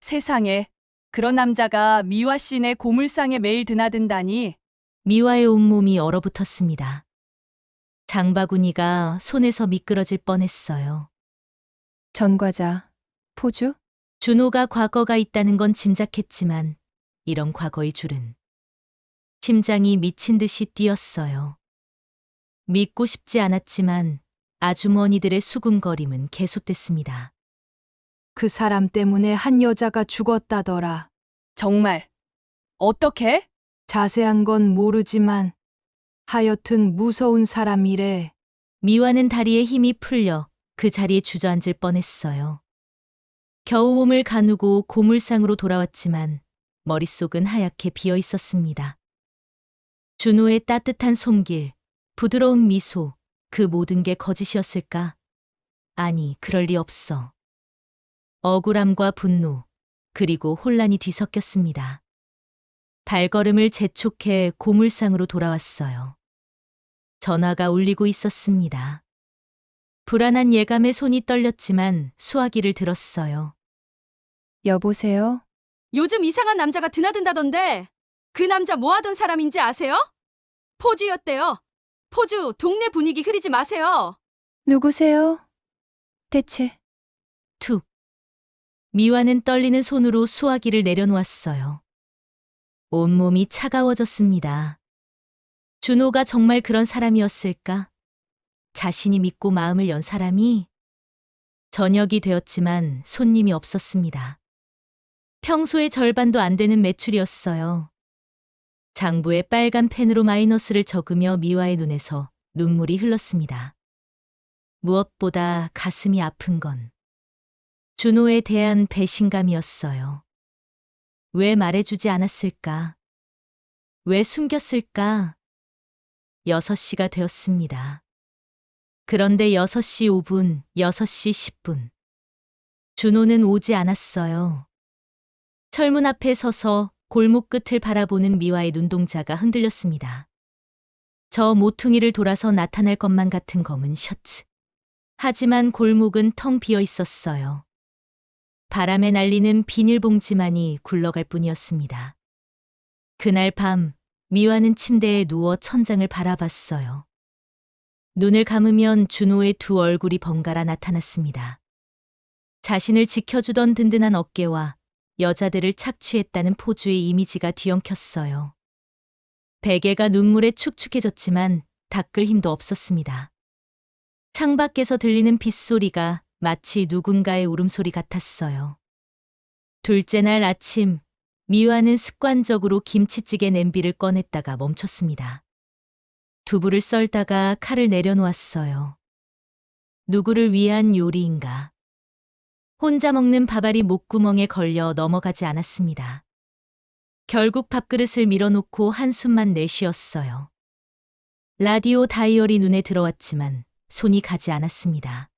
세상에, 그런 남자가 미화 씨네 고물상에 매일 드나든다니. 미화의 온몸이 얼어붙었습니다. 장바구니가 손에서 미끄러질 뻔했어요. 전과자, 포주? 준호가 과거가 있다는 건 짐작했지만 이런 과거일 줄은. 심장이 미친 듯이 뛰었어요. 믿고 싶지 않았지만 아주머니들의 수군거림은 계속됐습니다. 그 사람 때문에 한 여자가 죽었다더라. 정말. 어떻게? 자세한 건 모르지만 하여튼 무서운 사람이래. 미화는 다리에 힘이 풀려 그 자리에 주저앉을 뻔했어요. 겨우 몸을 가누고 고물상으로 돌아왔지만 머릿속은 하얗게 비어 있었습니다. 준호의 따뜻한 손길, 부드러운 미소, 그 모든 게 거짓이었을까? 아니, 그럴 리 없어. 억울함과 분노, 그리고 혼란이 뒤섞였습니다. 발걸음을 재촉해 고물상으로 돌아왔어요. 전화가 울리고 있었습니다. 불안한 예감에 손이 떨렸지만 수화기를 들었어요. 여보세요? 요즘 이상한 남자가 드나든다던데 그 남자 뭐 하던 사람인지 아세요? 포주였대요. 포주 동네 분위기 흐리지 마세요. 누구세요? 대체 툭. 미화는 떨리는 손으로 수화기를 내려놓았어요. 온몸이 차가워졌습니다. 준호가 정말 그런 사람이었을까? 자신이 믿고 마음을 연 사람이? 저녁이 되었지만 손님이 없었습니다. 평소의 절반도 안 되는 매출이었어요. 장부에 빨간 펜으로 마이너스를 적으며 미화의 눈에서 눈물이 흘렀습니다. 무엇보다 가슴이 아픈 건 준호에 대한 배신감이었어요. 왜 말해주지 않았을까? 왜 숨겼을까? 6시가 되었습니다. 그런데 6시 5분, 6시 10분. 준호는 오지 않았어요. 철문 앞에 서서 골목 끝을 바라보는 미화의 눈동자가 흔들렸습니다. 저 모퉁이를 돌아서 나타날 것만 같은 검은 셔츠. 하지만 골목은 텅 비어 있었어요. 바람에 날리는 비닐봉지만이 굴러갈 뿐이었습니다. 그날 밤 미화는 침대에 누워 천장을 바라봤어요. 눈을 감으면 준호의 두 얼굴이 번갈아 나타났습니다. 자신을 지켜주던 든든한 어깨와 여자들을 착취했다는 포주의 이미지가 뒤엉켰어요. 베개가 눈물에 축축해졌지만 닦을 힘도 없었습니다. 창밖에서 들리는 빗소리가 마치 누군가의 울음소리 같았어요. 둘째 날 아침, 미화는 습관적으로 김치찌개 냄비를 꺼냈다가 멈췄습니다. 두부를 썰다가 칼을 내려놓았어요. 누구를 위한 요리인가? 혼자 먹는 밥알이 목구멍에 걸려 넘어가지 않았습니다. 결국 밥그릇을 밀어놓고 한숨만 내쉬었어요. 라디오 다이얼이 눈에 들어왔지만 손이 가지 않았습니다.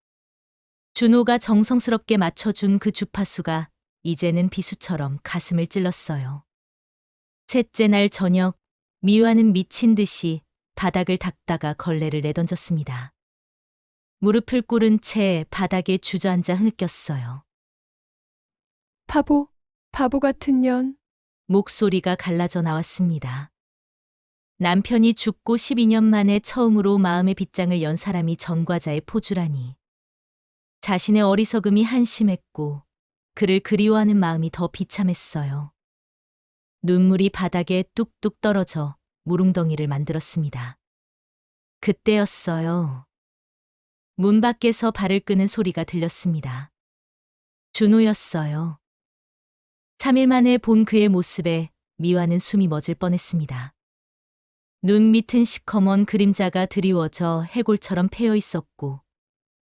준호가 정성스럽게 맞춰준 그 주파수가 이제는 비수처럼 가슴을 찔렀어요. 셋째 날 저녁, 미화는 미친 듯이 바닥을 닦다가 걸레를 내던졌습니다. 무릎을 꿇은 채 바닥에 주저앉아 흐느꼈어요. 바보 같은 년. 목소리가 갈라져 나왔습니다. 남편이 죽고 12년 만에 처음으로 마음의 빗장을 연 사람이 전과자의 포주라니. 자신의 어리석음이 한심했고 그를 그리워하는 마음이 더 비참했어요. 눈물이 바닥에 뚝뚝 떨어져 물웅덩이를 만들었습니다. 그때였어요. 문 밖에서 발을 끄는 소리가 들렸습니다. 준호였어요. 3일 만에 본 그의 모습에 미화는 숨이 멎을 뻔했습니다. 눈 밑은 시커먼 그림자가 드리워져 해골처럼 패여 있었고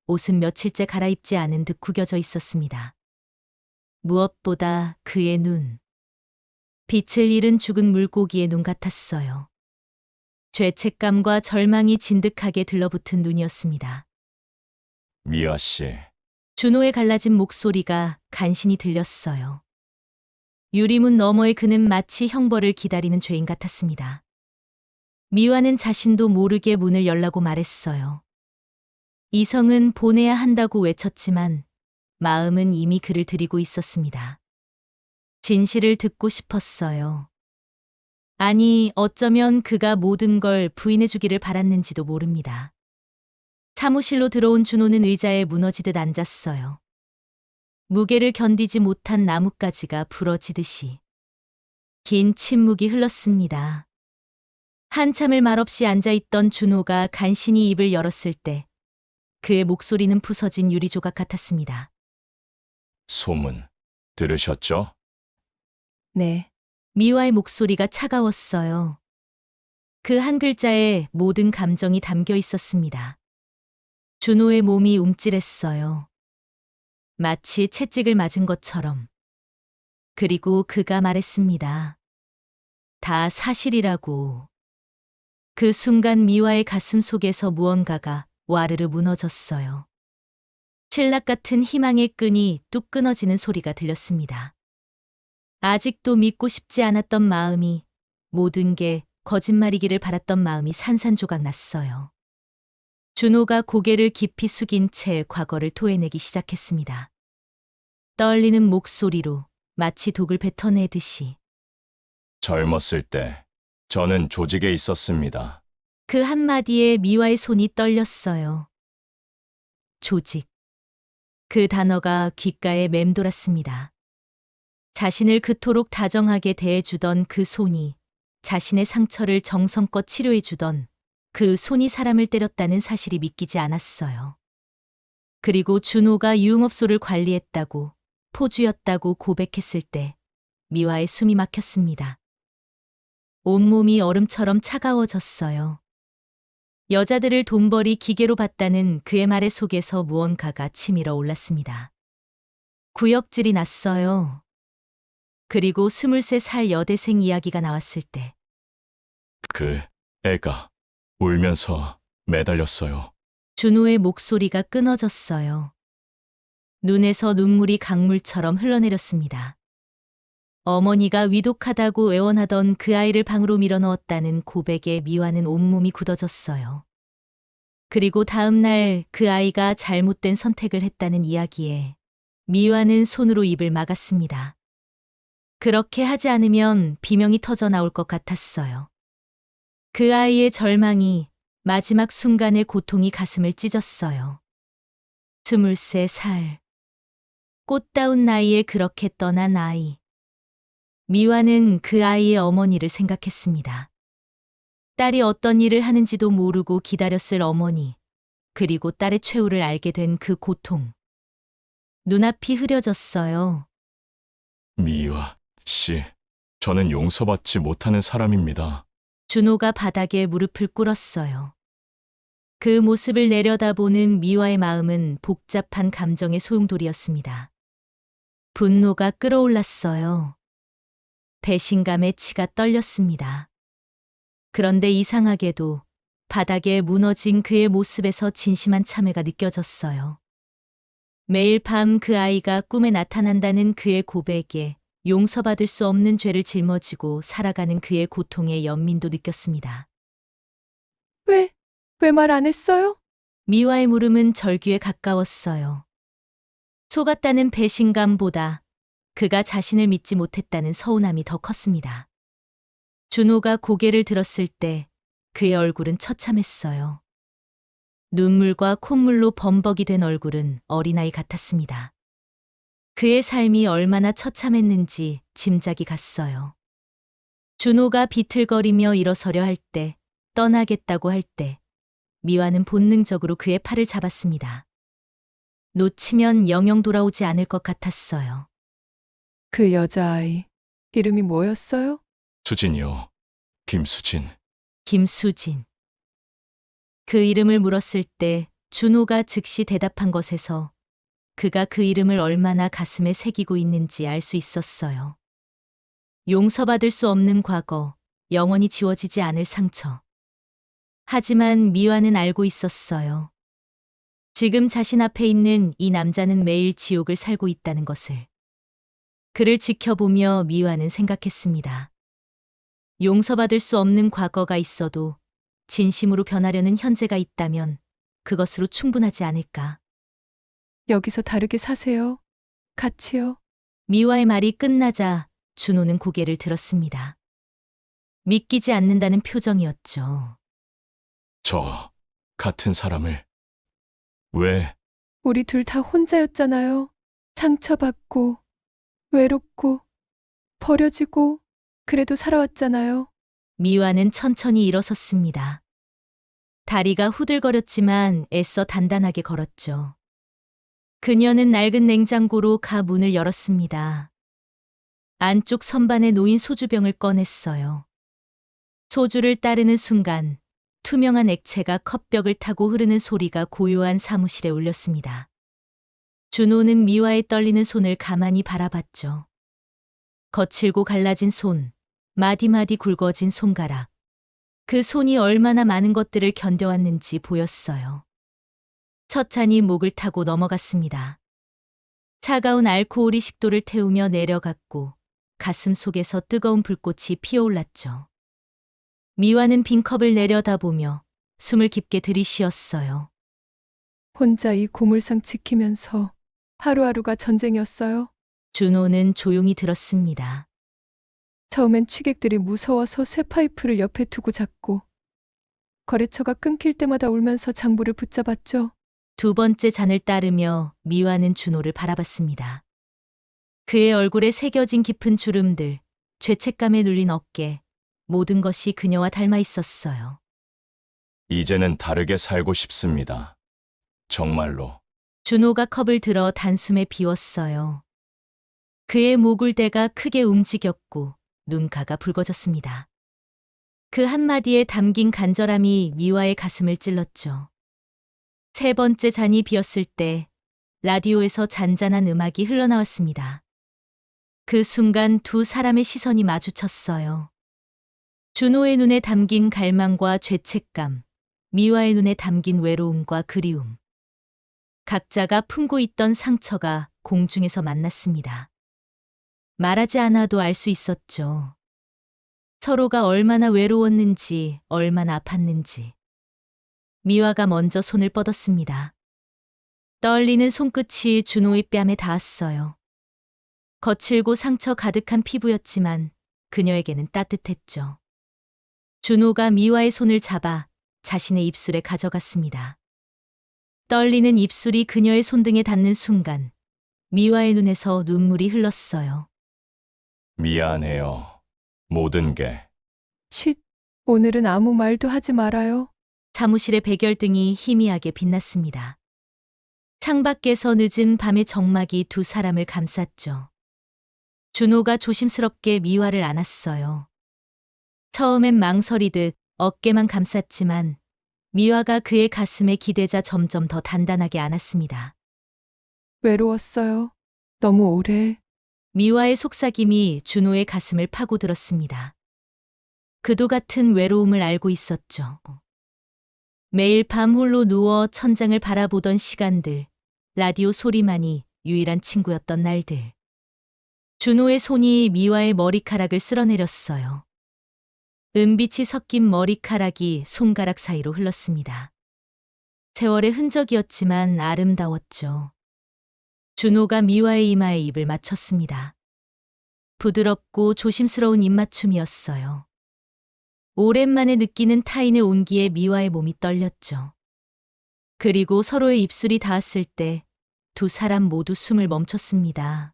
옷은 며칠째 갈아입지 않은 듯 구겨져 있었습니다. 무엇보다 그의 눈. 빛을 잃은 죽은 물고기의 눈 같았어요. 죄책감과 절망이 진득하게 들러붙은 눈이었습니다. 미화 씨, 준호의 갈라진 목소리가 간신히 들렸어요. 유리문 너머의 그는 마치 형벌을 기다리는 죄인 같았습니다. 미화는 자신도 모르게 문을 열라고 말했어요. 이성은 보내야 한다고 외쳤지만 마음은 이미 그를 드리고 있었습니다. 진실을 듣고 싶었어요. 아니, 어쩌면 그가 모든 걸 부인해주기를 바랐는지도 모릅니다. 사무실로 들어온 준호는 의자에 무너지듯 앉았어요. 무게를 견디지 못한 나뭇가지가 부러지듯이. 긴 침묵이 흘렀습니다. 한참을 말없이 앉아있던 준호가 간신히 입을 열었을 때 그의 목소리는 부서진 유리조각 같았습니다. 소문 들으셨죠? 네. 미화의 목소리가 차가웠어요. 그 한 글자에 모든 감정이 담겨 있었습니다. 준호의 몸이 움찔했어요. 마치 채찍을 맞은 것처럼. 그리고 그가 말했습니다. 다 사실이라고. 그 순간 미화의 가슴 속에서 무언가가 와르르 무너졌어요. 칠락 같은 희망의 끈이 뚝 끊어지는 소리가 들렸습니다. 아직도 믿고 싶지 않았던 마음이, 모든 게 거짓말이기를 바랐던 마음이 산산조각 났어요. 준호가 고개를 깊이 숙인 채 과거를 토해내기 시작했습니다. 떨리는 목소리로 마치 독을 뱉어내듯이. 젊었을 때 저는 조직에 있었습니다. 그 한마디에 미화의 손이 떨렸어요. 조직. 그 단어가 귓가에 맴돌았습니다. 자신을 그토록 다정하게 대해주던 그 손이, 자신의 상처를 정성껏 치료해주던 그 손이 사람을 때렸다는 사실이 믿기지 않았어요. 그리고 준호가 유흥업소를 관리했다고, 포주였다고 고백했을 때 미화의 숨이 막혔습니다. 온몸이 얼음처럼 차가워졌어요. 여자들을 돈벌이 기계로 봤다는 그의 말의 속에서 무언가가 치밀어 올랐습니다. 구역질이 났어요. 그리고 23살 여대생 이야기가 나왔을 때 그 애가 울면서 매달렸어요. 준호의 목소리가 끊어졌어요. 눈에서 눈물이 강물처럼 흘러내렸습니다. 어머니가 위독하다고 애원하던 그 아이를 방으로 밀어넣었다는 고백에 미화는 온몸이 굳어졌어요. 그리고 다음 날 그 아이가 잘못된 선택을 했다는 이야기에 미화는 손으로 입을 막았습니다. 그렇게 하지 않으면 비명이 터져 나올 것 같았어요. 그 아이의 절망이, 마지막 순간의 고통이 가슴을 찢었어요. 23살. 꽃다운 나이에 그렇게 떠난 아이. 미화는 그 아이의 어머니를 생각했습니다. 딸이 어떤 일을 하는지도 모르고 기다렸을 어머니, 그리고 딸의 최후를 알게 된 그 고통. 눈앞이 흐려졌어요. 미화 씨, 저는 용서받지 못하는 사람입니다. 준호가 바닥에 무릎을 꿇었어요. 그 모습을 내려다보는 미화의 마음은 복잡한 감정의 소용돌이였습니다. 분노가 끓어올랐어요. 배신감에 치가 떨렸습니다. 그런데 이상하게도 바닥에 무너진 그의 모습에서 진심한 참회가 느껴졌어요. 매일 밤 그 아이가 꿈에 나타난다는 그의 고백에 용서받을 수 없는 죄를 짊어지고 살아가는 그의 고통의 연민도 느꼈습니다. 왜 말 안 했어요? 미화의 물음은 절규에 가까웠어요. 속았다는 배신감보다 그가 자신을 믿지 못했다는 서운함이 더 컸습니다. 준호가 고개를 들었을 때 그의 얼굴은 처참했어요. 눈물과 콧물로 범벅이 된 얼굴은 어린아이 같았습니다. 그의 삶이 얼마나 처참했는지 짐작이 갔어요. 준호가 비틀거리며 일어서려 할 때, 떠나겠다고 할 때, 미화는 본능적으로 그의 팔을 잡았습니다. 놓치면 영영 돌아오지 않을 것 같았어요. 그 여자아이 이름이 뭐였어요? 수진이요. 김수진. 김수진. 그 이름을 물었을 때 준호가 즉시 대답한 것에서 그가 그 이름을 얼마나 가슴에 새기고 있는지 알 수 있었어요. 용서받을 수 없는 과거, 영원히 지워지지 않을 상처. 하지만 미화는 알고 있었어요. 지금 자신 앞에 있는 이 남자는 매일 지옥을 살고 있다는 것을. 그를 지켜보며 미화는 생각했습니다. 용서받을 수 없는 과거가 있어도 진심으로 변하려는 현재가 있다면 그것으로 충분하지 않을까. 여기서 다르게 사세요. 같이요. 미화의 말이 끝나자 준호는 고개를 들었습니다. 믿기지 않는다는 표정이었죠. 저 같은 사람을 왜? 우리 둘 다 혼자였잖아요. 상처받고, 외롭고, 버려지고, 그래도 살아왔잖아요. 미화는 천천히 일어섰습니다. 다리가 후들거렸지만 애써 단단하게 걸었죠. 그녀는 낡은 냉장고로 가 문을 열었습니다. 안쪽 선반에 놓인 소주병을 꺼냈어요. 소주를 따르는 순간 투명한 액체가 컵벽을 타고 흐르는 소리가 고요한 사무실에 울렸습니다. 준호는 미화의 떨리는 손을 가만히 바라봤죠. 거칠고 갈라진 손, 마디마디 굵어진 손가락. 그 손이 얼마나 많은 것들을 견뎌왔는지 보였어요. 첫 잔이 목을 타고 넘어갔습니다. 차가운 알코올이 식도를 태우며 내려갔고 가슴 속에서 뜨거운 불꽃이 피어올랐죠. 미화는 빈 컵을 내려다보며 숨을 깊게 들이쉬었어요. 혼자 이 고물상 지키면서 하루하루가 전쟁이었어요. 준호는 조용히 들었습니다. 처음엔 취객들이 무서워서 쇠파이프를 옆에 두고 잤고 거래처가 끊길 때마다 울면서 장부를 붙잡았죠. 두 번째 잔을 따르며 미화는 준호를 바라봤습니다. 그의 얼굴에 새겨진 깊은 주름들, 죄책감에 눌린 어깨, 모든 것이 그녀와 닮아 있었어요. 이제는 다르게 살고 싶습니다. 정말로. 준호가 컵을 들어 단숨에 비웠어요. 그의 목울대가 크게 움직였고 눈가가 붉어졌습니다. 그 한마디에 담긴 간절함이 미화의 가슴을 찔렀죠. 세 번째 잔이 비었을 때 라디오에서 잔잔한 음악이 흘러나왔습니다. 그 순간 두 사람의 시선이 마주쳤어요. 준호의 눈에 담긴 갈망과 죄책감, 미화의 눈에 담긴 외로움과 그리움. 각자가 품고 있던 상처가 공중에서 만났습니다. 말하지 않아도 알 수 있었죠. 서로가 얼마나 외로웠는지, 얼마나 아팠는지. 미화가 먼저 손을 뻗었습니다. 떨리는 손끝이 준호의 뺨에 닿았어요. 거칠고 상처 가득한 피부였지만 그녀에게는 따뜻했죠. 준호가 미화의 손을 잡아 자신의 입술에 가져갔습니다. 떨리는 입술이 그녀의 손등에 닿는 순간 미화의 눈에서 눈물이 흘렀어요. 미안해요. 모든 게. 쉿, 오늘은 아무 말도 하지 말아요. 사무실의 백열등이 희미하게 빛났습니다. 창밖에서 늦은 밤의 정막이 두 사람을 감쌌죠. 준호가 조심스럽게 미화를 안았어요. 처음엔 망설이듯 어깨만 감쌌지만 미화가 그의 가슴에 기대자 점점 더 단단하게 안았습니다. 외로웠어요. 너무 오래. 미화의 속삭임이 준호의 가슴을 파고들었습니다. 그도 같은 외로움을 알고 있었죠. 매일 밤 홀로 누워 천장을 바라보던 시간들, 라디오 소리만이 유일한 친구였던 날들. 준호의 손이 미화의 머리카락을 쓸어내렸어요. 은빛이 섞인 머리카락이 손가락 사이로 흘렀습니다. 세월의 흔적이었지만 아름다웠죠. 준호가 미화의 이마에 입을 맞췄습니다. 부드럽고 조심스러운 입맞춤이었어요. 오랜만에 느끼는 타인의 온기에 미화의 몸이 떨렸죠. 그리고 서로의 입술이 닿았을 때 두 사람 모두 숨을 멈췄습니다.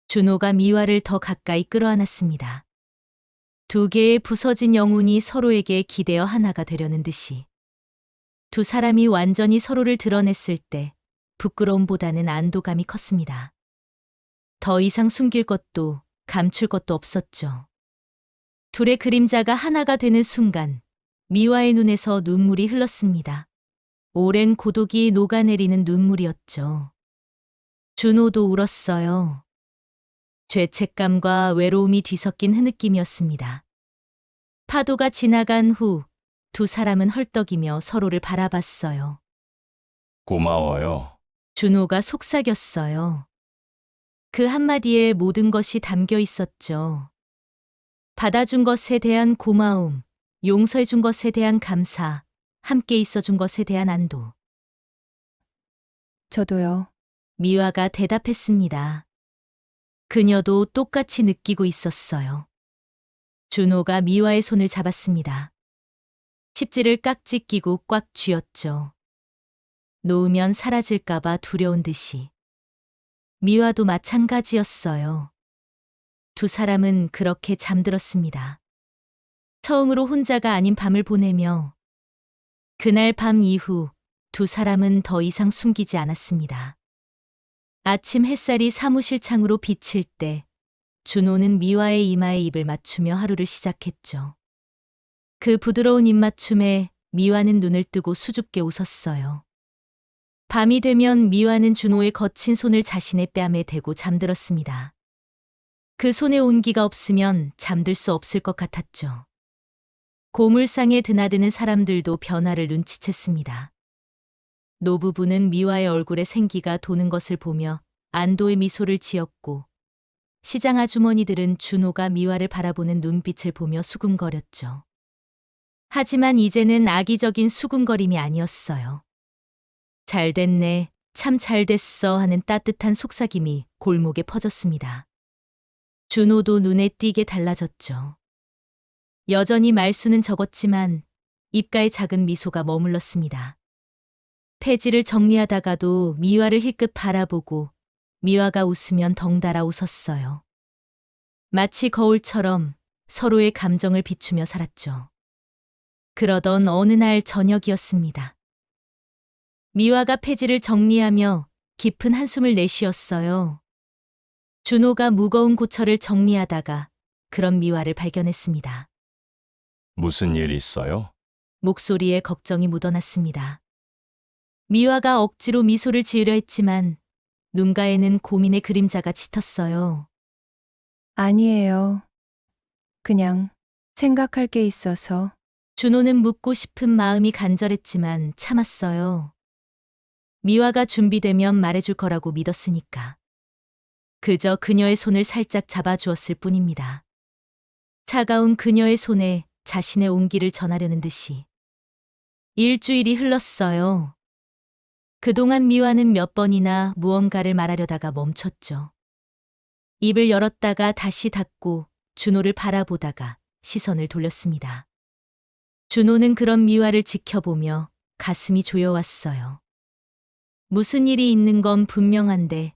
준호가 미화를 더 가까이 끌어안았습니다. 두 개의 부서진 영혼이 서로에게 기대어 하나가 되려는 듯이. 두 사람이 완전히 서로를 드러냈을 때 부끄러움보다는 안도감이 컸습니다. 더 이상 숨길 것도 감출 것도 없었죠. 둘의 그림자가 하나가 되는 순간 미화의 눈에서 눈물이 흘렀습니다. 오랜 고독이 녹아내리는 눈물이었죠. 준호도 울었어요. 죄책감과 외로움이 뒤섞인 흐느낌이었습니다. 파도가 지나간 후 두 사람은 헐떡이며 서로를 바라봤어요. 고마워요. 준호가 속삭였어요. 그 한마디에 모든 것이 담겨 있었죠. 받아준 것에 대한 고마움, 용서해준 것에 대한 감사, 함께 있어준 것에 대한 안도. 저도요. 미화가 대답했습니다. 그녀도 똑같이 느끼고 있었어요. 준호가 미화의 손을 잡았습니다. 십지를 깍지 끼고 꽉 쥐었죠. 놓으면 사라질까봐 두려운 듯이. 미화도 마찬가지였어요. 두 사람은 그렇게 잠들었습니다. 처음으로 혼자가 아닌 밤을 보내며 그날 밤 이후 두 사람은 더 이상 숨기지 않았습니다. 아침 햇살이 사무실 창으로 비칠 때 준호는 미화의 이마에 입을 맞추며 하루를 시작했죠. 그 부드러운 입맞춤에 미화는 눈을 뜨고 수줍게 웃었어요. 밤이 되면 미화는 준호의 거친 손을 자신의 뺨에 대고 잠들었습니다. 그 손에 온기가 없으면 잠들 수 없을 것 같았죠. 고물상에 드나드는 사람들도 변화를 눈치챘습니다. 노부부는 미화의 얼굴에 생기가 도는 것을 보며 안도의 미소를 지었고 시장 아주머니들은 준호가 미화를 바라보는 눈빛을 보며 수군거렸죠. 하지만 이제는 악의적인 수군거림이 아니었어요. 잘 됐네, 참 잘 됐어 하는 따뜻한 속삭임이 골목에 퍼졌습니다. 준호도 눈에 띄게 달라졌죠. 여전히 말수는 적었지만 입가에 작은 미소가 머물렀습니다. 폐지를 정리하다가도 미화를 힐끗 바라보고 미화가 웃으면 덩달아 웃었어요. 마치 거울처럼 서로의 감정을 비추며 살았죠. 그러던 어느 날 저녁이었습니다. 미화가 폐지를 정리하며 깊은 한숨을 내쉬었어요. 준호가 무거운 고철을 정리하다가 그런 미화를 발견했습니다. 무슨 일 있어요? 목소리에 걱정이 묻어났습니다. 미화가 억지로 미소를 지으려 했지만 눈가에는 고민의 그림자가 짙었어요. 아니에요. 그냥 생각할 게 있어서. 준호는 묻고 싶은 마음이 간절했지만 참았어요. 미화가 준비되면 말해줄 거라고 믿었으니까. 그저 그녀의 손을 살짝 잡아주었을 뿐입니다. 차가운 그녀의 손에 자신의 온기를 전하려는 듯이. 일주일이 흘렀어요. 그동안 미화는 몇 번이나 무언가를 말하려다가 멈췄죠. 입을 열었다가 다시 닫고 준호를 바라보다가 시선을 돌렸습니다. 준호는 그런 미화를 지켜보며 가슴이 조여왔어요. 무슨 일이 있는 건 분명한데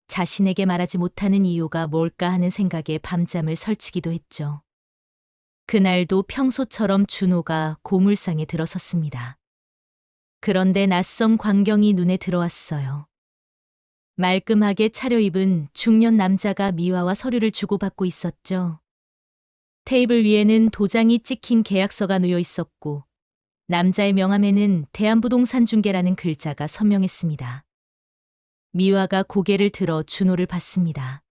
자신에게 말하지 못하는 이유가 뭘까 하는 생각에 밤잠을 설치기도 했죠. 그날도 평소처럼 준호가 고물상에 들어섰습니다. 그런데 낯선 광경이 눈에 들어왔어요. 말끔하게 차려입은 중년 남자가 미화와 서류를 주고받고 있었죠. 테이블 위에는 도장이 찍힌 계약서가 놓여 있었고 남자의 명함에는 대한부동산중개라는 글자가 선명했습니다. 미화가 고개를 들어 준호를 봤습니다.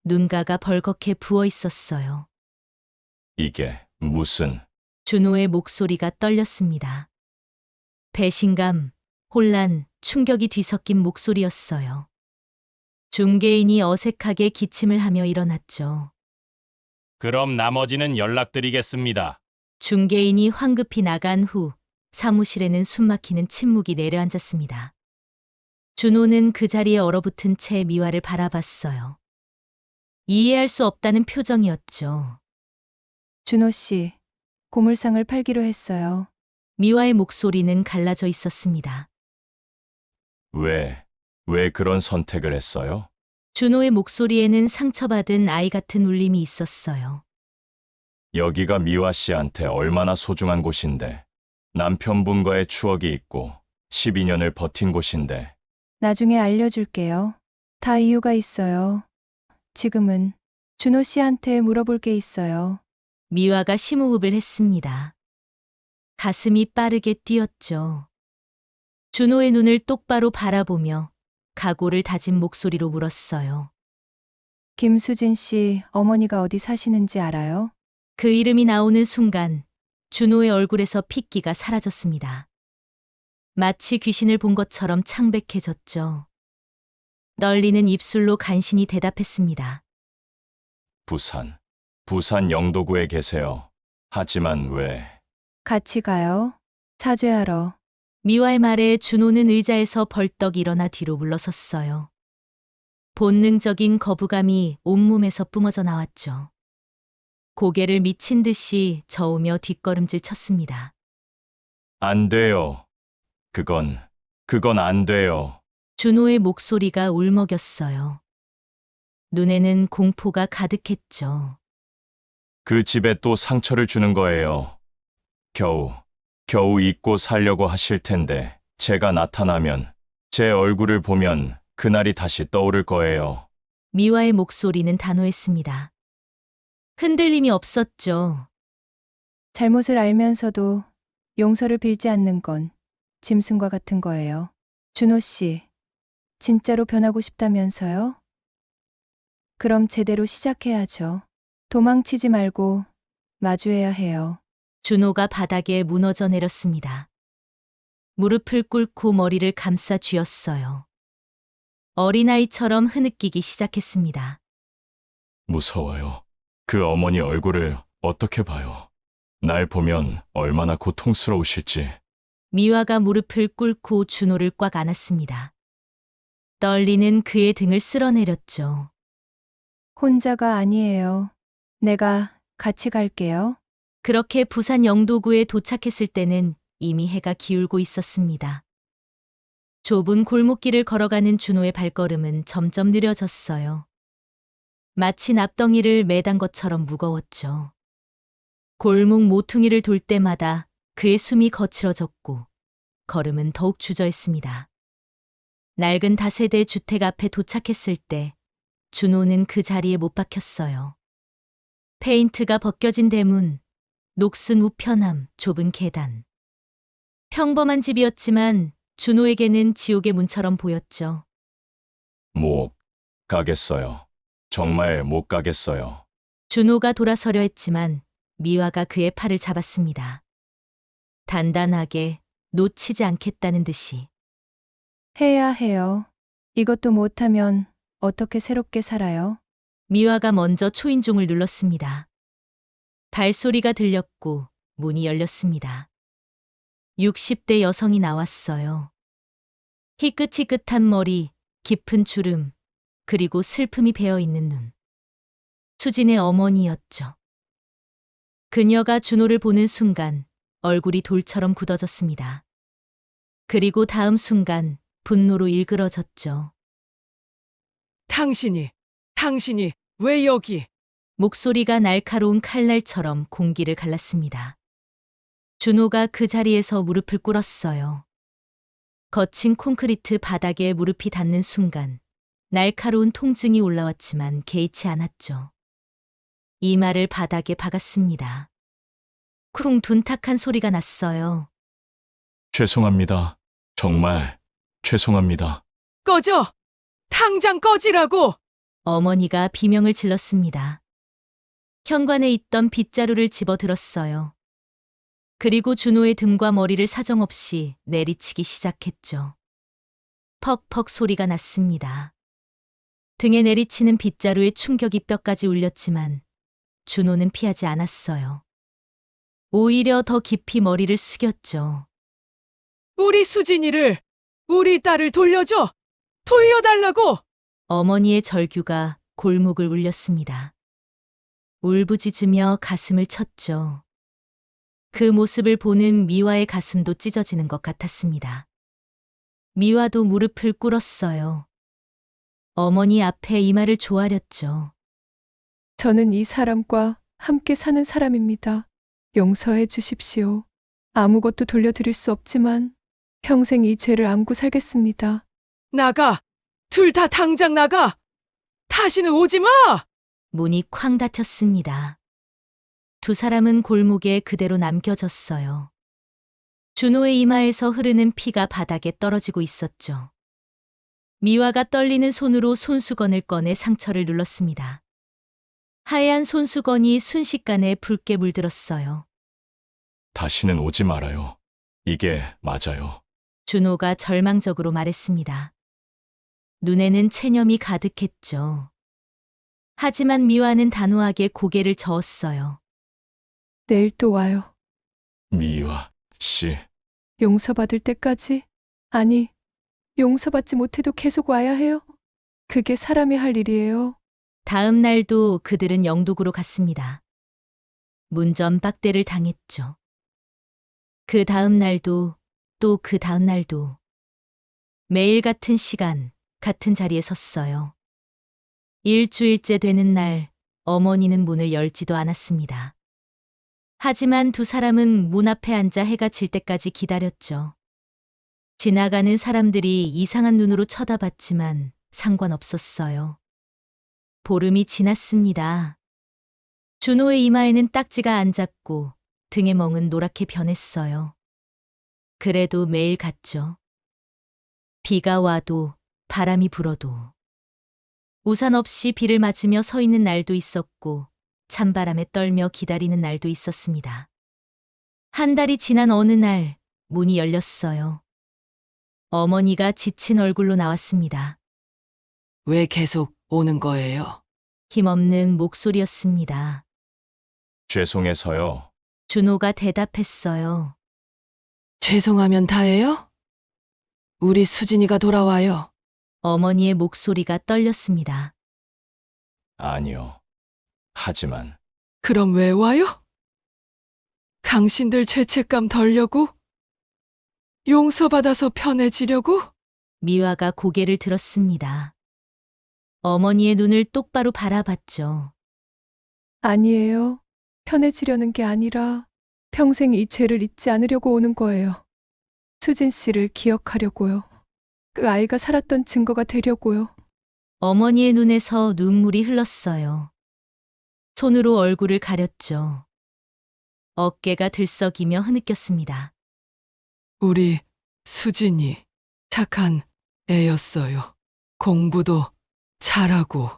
눈가가 벌겋게 부어 있었어요. 이게 무슨... 준호의 목소리가 떨렸습니다. 배신감, 혼란, 충격이 뒤섞인 목소리였어요. 중개인이 어색하게 기침을 하며 일어났죠. 그럼 나머지는 연락드리겠습니다. 중개인이 황급히 나간 후 사무실에는 숨막히는 침묵이 내려앉았습니다. 준호는 그 자리에 얼어붙은 채 미화를 바라봤어요. 이해할 수 없다는 표정이었죠. 준호 씨, 고물상을 팔기로 했어요. 미화의 목소리는 갈라져 있었습니다. 왜 그런 선택을 했어요? 준호의 목소리에는 상처받은 아이 같은 울림이 있었어요. 여기가 미화 씨한테 얼마나 소중한 곳인데, 남편분과의 추억이 있고 12년을 버틴 곳인데. 나중에 알려줄게요. 다 이유가 있어요. 지금은 준호 씨한테 물어볼 게 있어요. 미화가 심호흡을 했습니다. 가슴이 빠르게 뛰었죠. 준호의 눈을 똑바로 바라보며 각오를 다진 목소리로 물었어요. 김수진 씨 어머니가 어디 사시는지 알아요? 그 이름이 나오는 순간 준호의 얼굴에서 핏기가 사라졌습니다. 마치 귀신을 본 것처럼 창백해졌죠. 떨리는 입술로 간신히 대답했습니다. 부산 영도구에 계세요. 하지만 왜... 같이 가요. 사죄하러. 미화의 말에 준호는 의자에서 벌떡 일어나 뒤로 물러섰어요. 본능적인 거부감이 온몸에서 뿜어져 나왔죠. 고개를 미친 듯이 저으며 뒷걸음질 쳤습니다. 안 돼요. 그건 안 돼요. 준호의 목소리가 울먹였어요. 눈에는 공포가 가득했죠. 그 집에 또 상처를 주는 거예요. 겨우 잊고 살려고 하실 텐데 제가 나타나면, 제 얼굴을 보면 그날이 다시 떠오를 거예요. 미화의 목소리는 단호했습니다. 흔들림이 없었죠. 잘못을 알면서도 용서를 빌지 않는 건 짐승과 같은 거예요. 준호 씨, 진짜로 변하고 싶다면서요? 그럼 제대로 시작해야죠. 도망치지 말고 마주해야 해요. 준호가 바닥에 무너져 내렸습니다. 무릎을 꿇고 머리를 감싸 쥐었어요. 어린아이처럼 흐느끼기 시작했습니다. 무서워요. 그 어머니 얼굴을 어떻게 봐요? 날 보면 얼마나 고통스러우실지. 미화가 무릎을 꿇고 준호를 꽉 안았습니다. 떨리는 그의 등을 쓸어내렸죠. 혼자가 아니에요. 내가 같이 갈게요. 그렇게 부산 영도구에 도착했을 때는 이미 해가 기울고 있었습니다. 좁은 골목길을 걸어가는 준호의 발걸음은 점점 느려졌어요. 마치 납덩이를 매단 것처럼 무거웠죠. 골목 모퉁이를 돌 때마다 그의 숨이 거칠어졌고 걸음은 더욱 주저했습니다. 낡은 다세대 주택 앞에 도착했을 때 준호는 그 자리에 못 박혔어요. 페인트가 벗겨진 대문, 녹슨 우편함, 좁은 계단. 평범한 집이었지만 준호에게는 지옥의 문처럼 보였죠. 못 가겠어요. 정말 못 가겠어요. 준호가 돌아서려 했지만 미화가 그의 팔을 잡았습니다. 단단하게 놓치지 않겠다는 듯이. 해야 해요. 이것도 못하면 어떻게 새롭게 살아요? 미화가 먼저 초인종을 눌렀습니다. 발소리가 들렸고 문이 열렸습니다. 60대 여성이 나왔어요. 희끗희끗한 머리, 깊은 주름, 그리고 슬픔이 배어있는 눈. 수진의 어머니였죠. 그녀가 준호를 보는 순간 얼굴이 돌처럼 굳어졌습니다. 그리고 다음 순간 분노로 일그러졌죠. 당신이 왜 여기? 목소리가 날카로운 칼날처럼 공기를 갈랐습니다. 준호가 그 자리에서 무릎을 꿇었어요. 거친 콘크리트 바닥에 무릎이 닿는 순간 날카로운 통증이 올라왔지만 개의치 않았죠. 이마를 바닥에 박았습니다. 쿵 둔탁한 소리가 났어요. 죄송합니다. 정말 죄송합니다. 꺼져! 당장 꺼지라고! 어머니가 비명을 질렀습니다. 현관에 있던 빗자루를 집어들었어요. 그리고 준호의 등과 머리를 사정없이 내리치기 시작했죠. 퍽퍽 소리가 났습니다. 등에 내리치는 빗자루의 충격이 뼈까지 울렸지만 준호는 피하지 않았어요. 오히려 더 깊이 머리를 숙였죠. 우리 수진이를, 우리 딸을 돌려줘! 돌려달라고! 어머니의 절규가 골목을 울렸습니다. 울부짖으며 가슴을 쳤죠. 그 모습을 보는 미화의 가슴도 찢어지는 것 같았습니다. 미화도 무릎을 꿇었어요. 어머니 앞에 이마를 조아렸죠. 저는 이 사람과 함께 사는 사람입니다. 용서해 주십시오. 아무것도 돌려드릴 수 없지만 평생 이 죄를 안고 살겠습니다. 나가! 둘 다 당장 나가! 다시는 오지 마! 문이 쾅 닫혔습니다. 두 사람은 골목에 그대로 남겨졌어요. 준호의 이마에서 흐르는 피가 바닥에 떨어지고 있었죠. 미화가 떨리는 손으로 손수건을 꺼내 상처를 눌렀습니다. 하얀 손수건이 순식간에 붉게 물들었어요. 다시는 오지 말아요. 이게 맞아요. 준호가 절망적으로 말했습니다. 눈에는 체념이 가득했죠. 하지만 미화는 단호하게 고개를 저었어요. 내일 또 와요. 미화 씨, 용서받을 때까지? 아니, 용서받지 못해도 계속 와야 해요? 그게 사람이 할 일이에요. 다음 날도 그들은 영도구로 갔습니다. 문전 박대를 당했죠. 그 다음 날도 또 그 다음 날도 매일 같은 시간, 같은 자리에 섰어요. 일주일째 되는 날 어머니는 문을 열지도 않았습니다. 하지만 두 사람은 문 앞에 앉아 해가 질 때까지 기다렸죠. 지나가는 사람들이 이상한 눈으로 쳐다봤지만 상관없었어요. 보름이 지났습니다. 준호의 이마에는 딱지가 앉았고 등의 멍은 노랗게 변했어요. 그래도 매일 갔죠. 비가 와도 바람이 불어도. 우산 없이 비를 맞으며 서 있는 날도 있었고 찬바람에 떨며 기다리는 날도 있었습니다. 한 달이 지난 어느 날 문이 열렸어요. 어머니가 지친 얼굴로 나왔습니다. 왜 계속 오는 거예요? 힘없는 목소리였습니다. 죄송해서요. 준호가 대답했어요. 죄송하면 다예요? 우리 수진이가 돌아와요. 어머니의 목소리가 떨렸습니다. 아니요. 하지만 그럼 왜 와요? 당신들 죄책감 덜려고? 용서받아서 편해지려고? 미화가 고개를 들었습니다. 어머니의 눈을 똑바로 바라봤죠. 아니에요. 편해지려는 게 아니라 평생 이 죄를 잊지 않으려고 오는 거예요. 수진 씨를 기억하려고요. 그 아이가 살았던 증거가 되려고요. 어머니의 눈에서 눈물이 흘렀어요. 손으로 얼굴을 가렸죠. 어깨가 들썩이며 흐느꼈습니다. 우리 수진이 착한 애였어요. 공부도 잘하고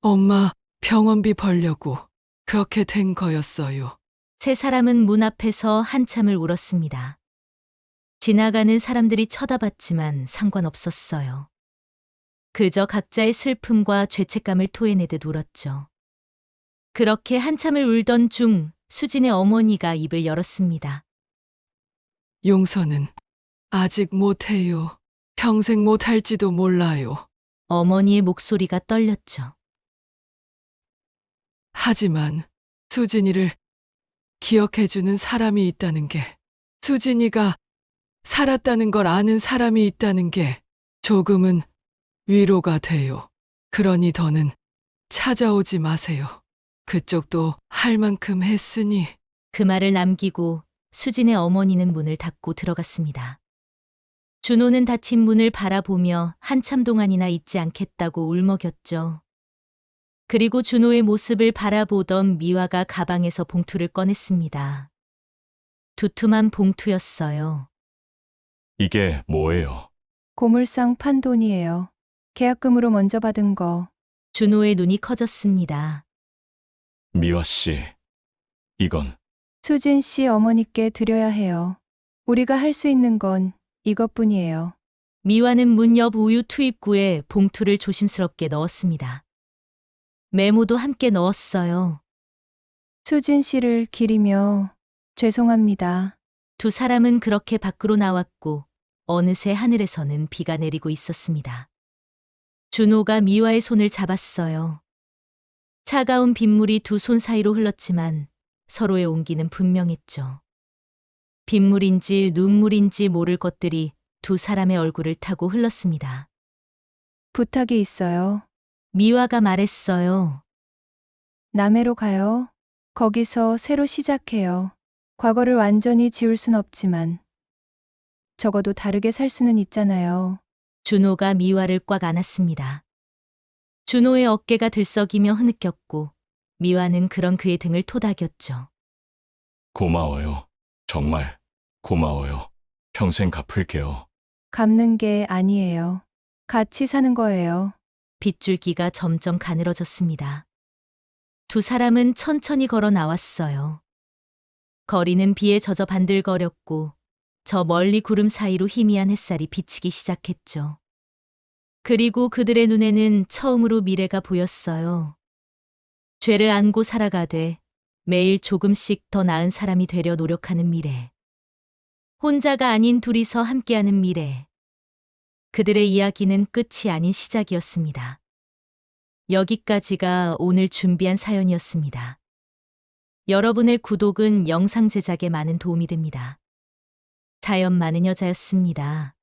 엄마 병원비 벌려고 그렇게 된 거였어요. 세 사람은 문 앞에서 한참을 울었습니다. 지나가는 사람들이 쳐다봤지만 상관없었어요. 그저 각자의 슬픔과 죄책감을 토해내듯 울었죠. 그렇게 한참을 울던 중 수진의 어머니가 입을 열었습니다. 용서는 아직 못해요. 평생 못할지도 몰라요. 어머니의 목소리가 떨렸죠. 하지만 수진이를 기억해주는 사람이 있다는 게, 수진이가 살았다는 걸 아는 사람이 있다는 게 조금은 위로가 돼요. 그러니 더는 찾아오지 마세요. 그쪽도 할 만큼 했으니. 그 말을 남기고 수진의 어머니는 문을 닫고 들어갔습니다. 준호는 닫힌 문을 바라보며 한참 동안이나 잊지 않겠다고 울먹였죠. 그리고 준호의 모습을 바라보던 미화가 가방에서 봉투를 꺼냈습니다. 두툼한 봉투였어요. 이게 뭐예요? 고물상 판돈이에요. 계약금으로 먼저 받은 거. 준호의 눈이 커졌습니다. 미화 씨, 이건 수진 씨 어머니께 드려야 해요. 우리가 할 수 있는 건 이것뿐이에요. 미화는 문 옆 우유 투입구에 봉투를 조심스럽게 넣었습니다. 메모도 함께 넣었어요. 수진 씨를 기리며 죄송합니다. 두 사람은 그렇게 밖으로 나왔고 어느새 하늘에서는 비가 내리고 있었습니다. 준호가 미화의 손을 잡았어요. 차가운 빗물이 두 손 사이로 흘렀지만 서로의 온기는 분명했죠. 빗물인지 눈물인지 모를 것들이 두 사람의 얼굴을 타고 흘렀습니다. 부탁이 있어요. 미화가 말했어요. 남해로 가요. 거기서 새로 시작해요. 과거를 완전히 지울 순 없지만 적어도 다르게 살 수는 있잖아요. 준호가 미화를 꽉 안았습니다. 준호의 어깨가 들썩이며 흐느꼈고 미화는 그런 그의 등을 토닥였죠. 고마워요. 정말 고마워요. 평생 갚을게요. 갚는 게 아니에요. 같이 사는 거예요. 빗줄기가 점점 가늘어졌습니다. 두 사람은 천천히 걸어 나왔어요. 거리는 비에 젖어 반들거렸고 저 멀리 구름 사이로 희미한 햇살이 비치기 시작했죠. 그리고 그들의 눈에는 처음으로 미래가 보였어요. 죄를 안고 살아가되 매일 조금씩 더 나은 사람이 되려 노력하는 미래. 혼자가 아닌 둘이서 함께하는 미래. 그들의 이야기는 끝이 아닌 시작이었습니다. 여기까지가 오늘 준비한 사연이었습니다. 여러분의 구독은 영상 제작에 많은 도움이 됩니다. 사연 많은 여자였습니다.